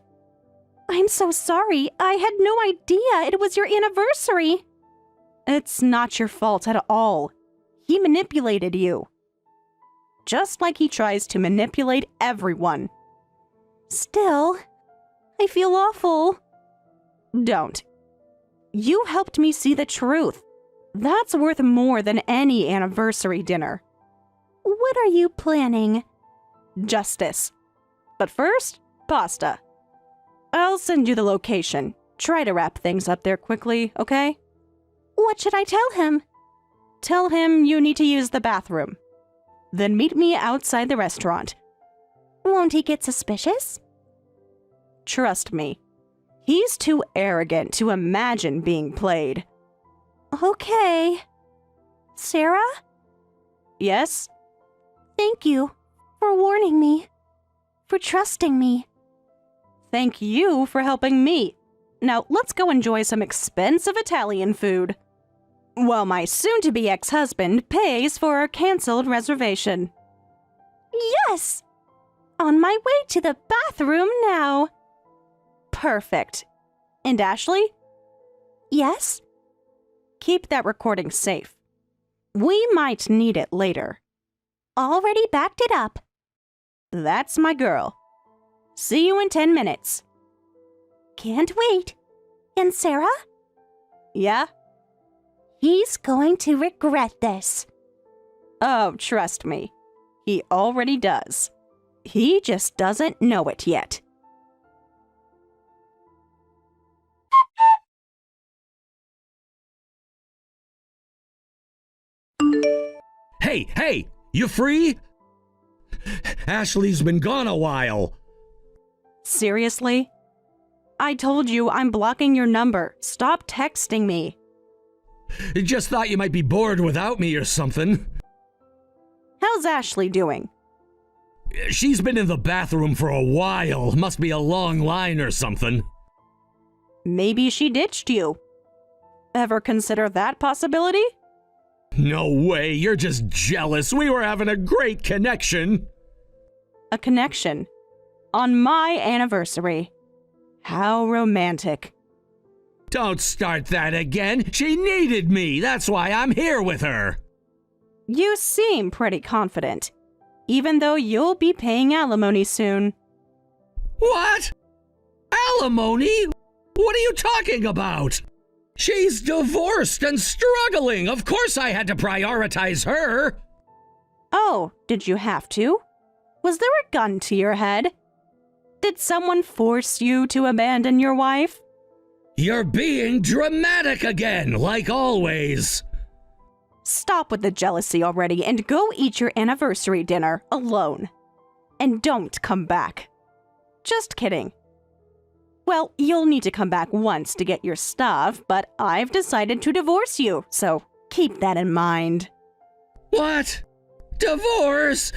I'm so sorry. I had no idea it was your anniversary. It's not your fault at all. He manipulated you. Just like he tries to manipulate everyone. Still, I feel awful. Don't. You helped me see the truth. That's worth more than any anniversary dinner. What are you planning? Justice. But first, pasta. I'll send you the location. Try to wrap things up there quickly, okay? What should I tell him? Tell him you need to use the bathroom. Then meet me outside the restaurant. Won't he get suspicious? Trust me. He's too arrogant to imagine being played. Okay. Sarah? Yes? Thank you for warning me, for trusting me. Thank you for helping me. Now let's go enjoy some expensive Italian food. While my soon-to-be ex-husband pays for our canceled reservation. Yes! On my way to the bathroom now. Perfect. And Ashley? Yes? Keep that recording safe. We might need it later. Already backed it up. That's my girl. See you in 10 minutes. Can't wait. And Sarah? Yeah? He's going to regret this. Oh, trust me. He already does. He just doesn't know it yet. Hey, you free? Ashley's been gone a while. Seriously? I told you I'm blocking your number. Stop texting me. Just thought you might be bored without me or something. How's Ashley doing? She's been in the bathroom for a while. Must be a long line or something. Maybe she ditched you. Ever consider that possibility? No way, you're just jealous. We were having a great connection. A connection? On my anniversary. How romantic. Don't start that again. She needed me. That's why I'm here with her. You seem pretty confident, even though you'll be paying alimony soon. What? Alimony? What are you talking about? She's divorced and struggling. Of course I had to prioritize her. Oh, did you have to? Was there a gun to your head? Did someone force you to abandon your wife? You're being dramatic again, like always. Stop with the jealousy already and go eat your anniversary dinner alone. And don't come back. Just kidding. Well, you'll need to come back once to get your stuff, but I've decided to divorce you, so keep that in mind. What? Divorce?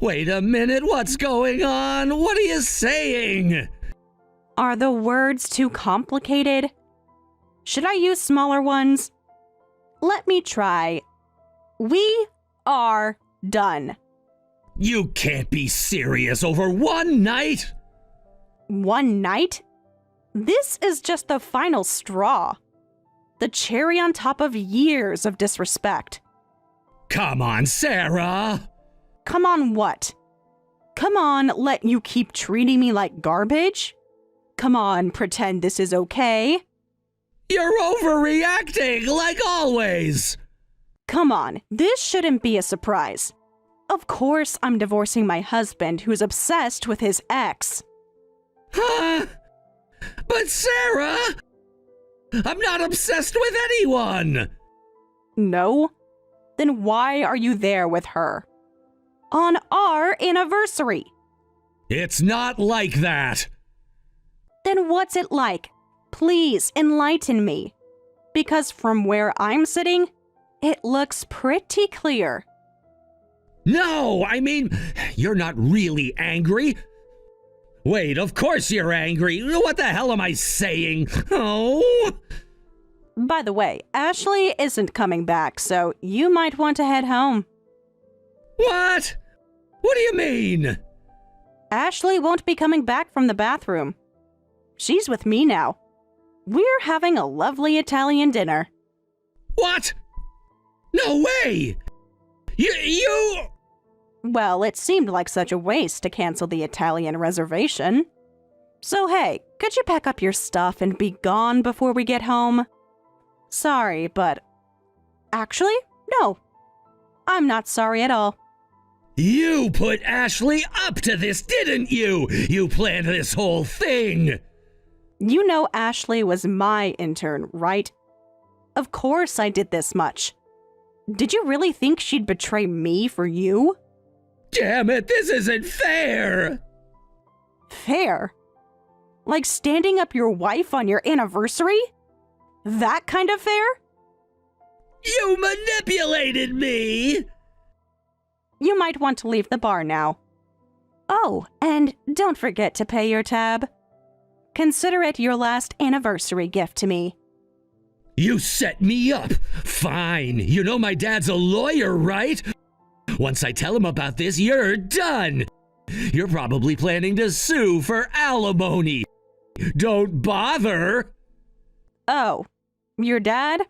Wait a minute, what's going on? What are you saying? Are the words too complicated? Should I use smaller ones? Let me try. We are done. You can't be serious over one night? One night? This is just the final straw. The cherry on top of years of disrespect. Come on, Sarah. Come on what? Come on, let you keep treating me like garbage? Come on, pretend this is okay? You're overreacting, like always. Come on, this shouldn't be a surprise. Of course I'm divorcing my husband who's obsessed with his ex. Huh? But Sarah! I'm not obsessed with anyone! No? Then why are you there with her? On our anniversary. It's not like that. Then what's it like? Please enlighten me. Because from where I'm sitting, it looks pretty clear. No, I mean, you're not really angry. Wait, of course you're angry. What the hell am I saying? Oh. By the way, Ashley isn't coming back, so you might want to head home. What? What do you mean? Ashley won't be coming back from the bathroom. She's with me now. We're having a lovely Italian dinner. What? No way! You... Well, it seemed like such a waste to cancel the Italian reservation. So hey, could you pack up your stuff and be gone before we get home? Sorry, but... Actually, no. I'm not sorry at all. You put Ashley up to this, didn't you? You planned this whole thing. You know Ashley was my intern, right? Of course I did this much. Did you really think she'd betray me for you? Damn it, this isn't fair! Fair? Like standing up your wife on your anniversary? That kind of fair? You manipulated me! You might want to leave the bar now. Oh, and don't forget to pay your tab. Consider it your last anniversary gift to me. You set me up! Fine, you know my dad's a lawyer, right? Once I tell him about this, you're done! You're probably planning to sue for alimony. Don't bother! Oh, your dad?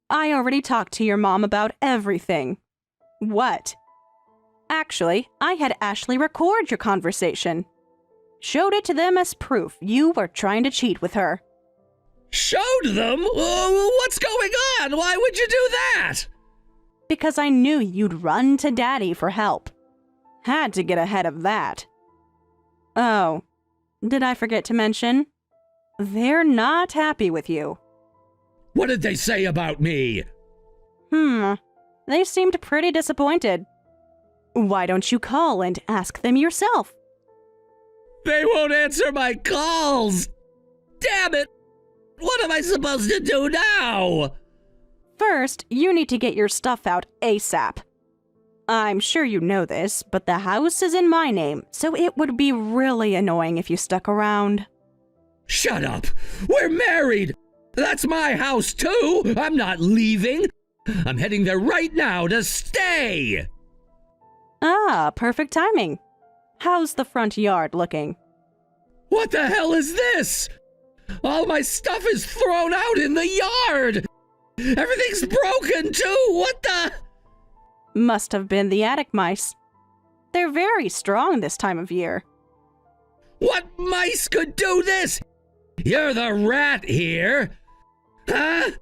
I already talked to your mom about everything. What? Actually, I had Ashley record your conversation. Showed it to them as proof you were trying to cheat with her. Showed them? What's going on? Why would you do that? Because I knew you'd run to Daddy for help. Had to get ahead of that. Oh, did I forget to mention? They're not happy with you. What did they say about me? They seemed pretty disappointed. Why don't you call and ask them yourself? They won't answer my calls! Damn it! What am I supposed to do now? First, you need to get your stuff out ASAP. I'm sure you know this, but the house is in my name, so it would be really annoying if you stuck around. Shut up! We're married! That's my house too! I'm not leaving! I'm heading there right now to stay! Ah, perfect timing. How's the front yard looking? What the hell is this? All my stuff is thrown out in the yard! Everything's broken too! What the? Must have been the attic mice. They're very strong this time of year. What mice could do this? You're the rat here. Huh?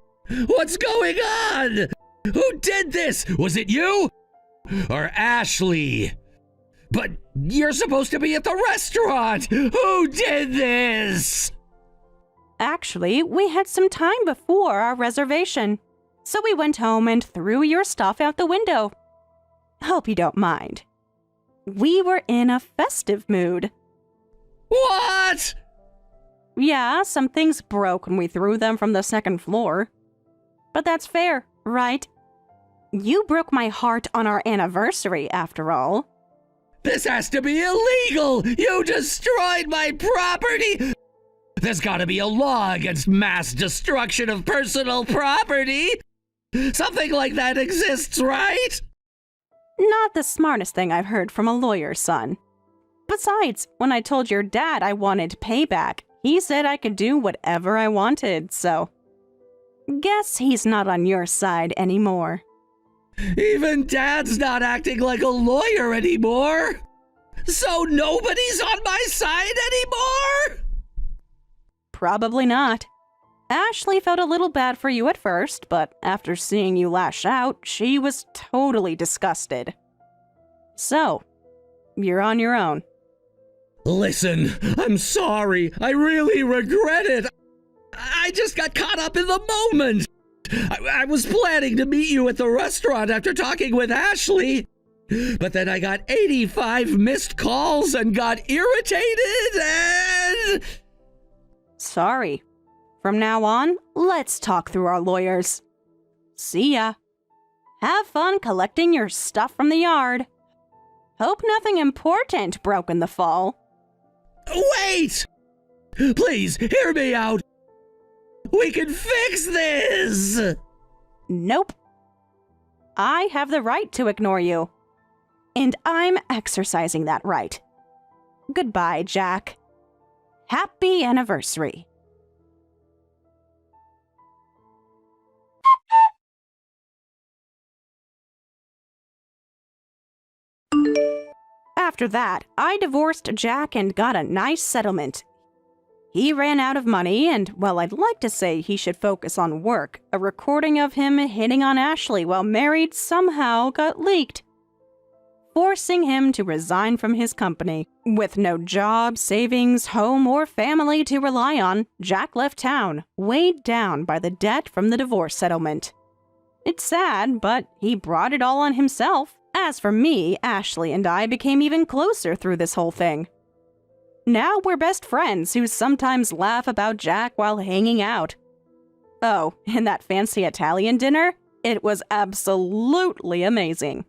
What's going on? Who did this? Was it you? Or Ashley? But you're supposed to be at the restaurant! Who did this? Actually, we had some time before our reservation, so we went home and threw your stuff out the window. Hope you don't mind. We were in a festive mood. What? Yeah, some things broke when we threw them from the second floor. But that's fair, right? You broke my heart on our anniversary, after all. This has to be illegal! You destroyed my property! There's gotta be a law against mass destruction of personal property! Something like that exists, right? Not the smartest thing I've heard from a lawyer's son. Besides, when I told your dad I wanted payback, he said I could do whatever I wanted, so... Guess he's not on your side anymore. Even Dad's not acting like a lawyer anymore! So nobody's on my side anymore? Probably not. Ashley felt a little bad for you at first, but after seeing you lash out, she was totally disgusted. So, you're on your own. Listen, I'm sorry. I really regret it. I just got caught up in the moment. I was planning to meet you at the restaurant after talking with Ashley, but then I got 85 missed calls and got irritated and... Sorry. From now on, let's talk through our lawyers. See ya. Have fun collecting your stuff from the yard. Hope nothing important broke in the fall. Wait! Please, hear me out! We can fix this! Nope. I have the right to ignore you. And I'm exercising that right. Goodbye, Jack. Happy anniversary. After that, I divorced Jack and got a nice settlement. He ran out of money, and, well, I'd like to say he should focus on work. A recording of him hitting on Ashley while married somehow got leaked, forcing him to resign from his company. With no job, savings, home, or family to rely on, Jack left town, weighed down by the debt from the divorce settlement. It's sad, but he brought it all on himself. As for me, Ashley and I became even closer through this whole thing. Now we're best friends who sometimes laugh about Jack while hanging out. Oh, and that fancy Italian dinner? It was absolutely amazing.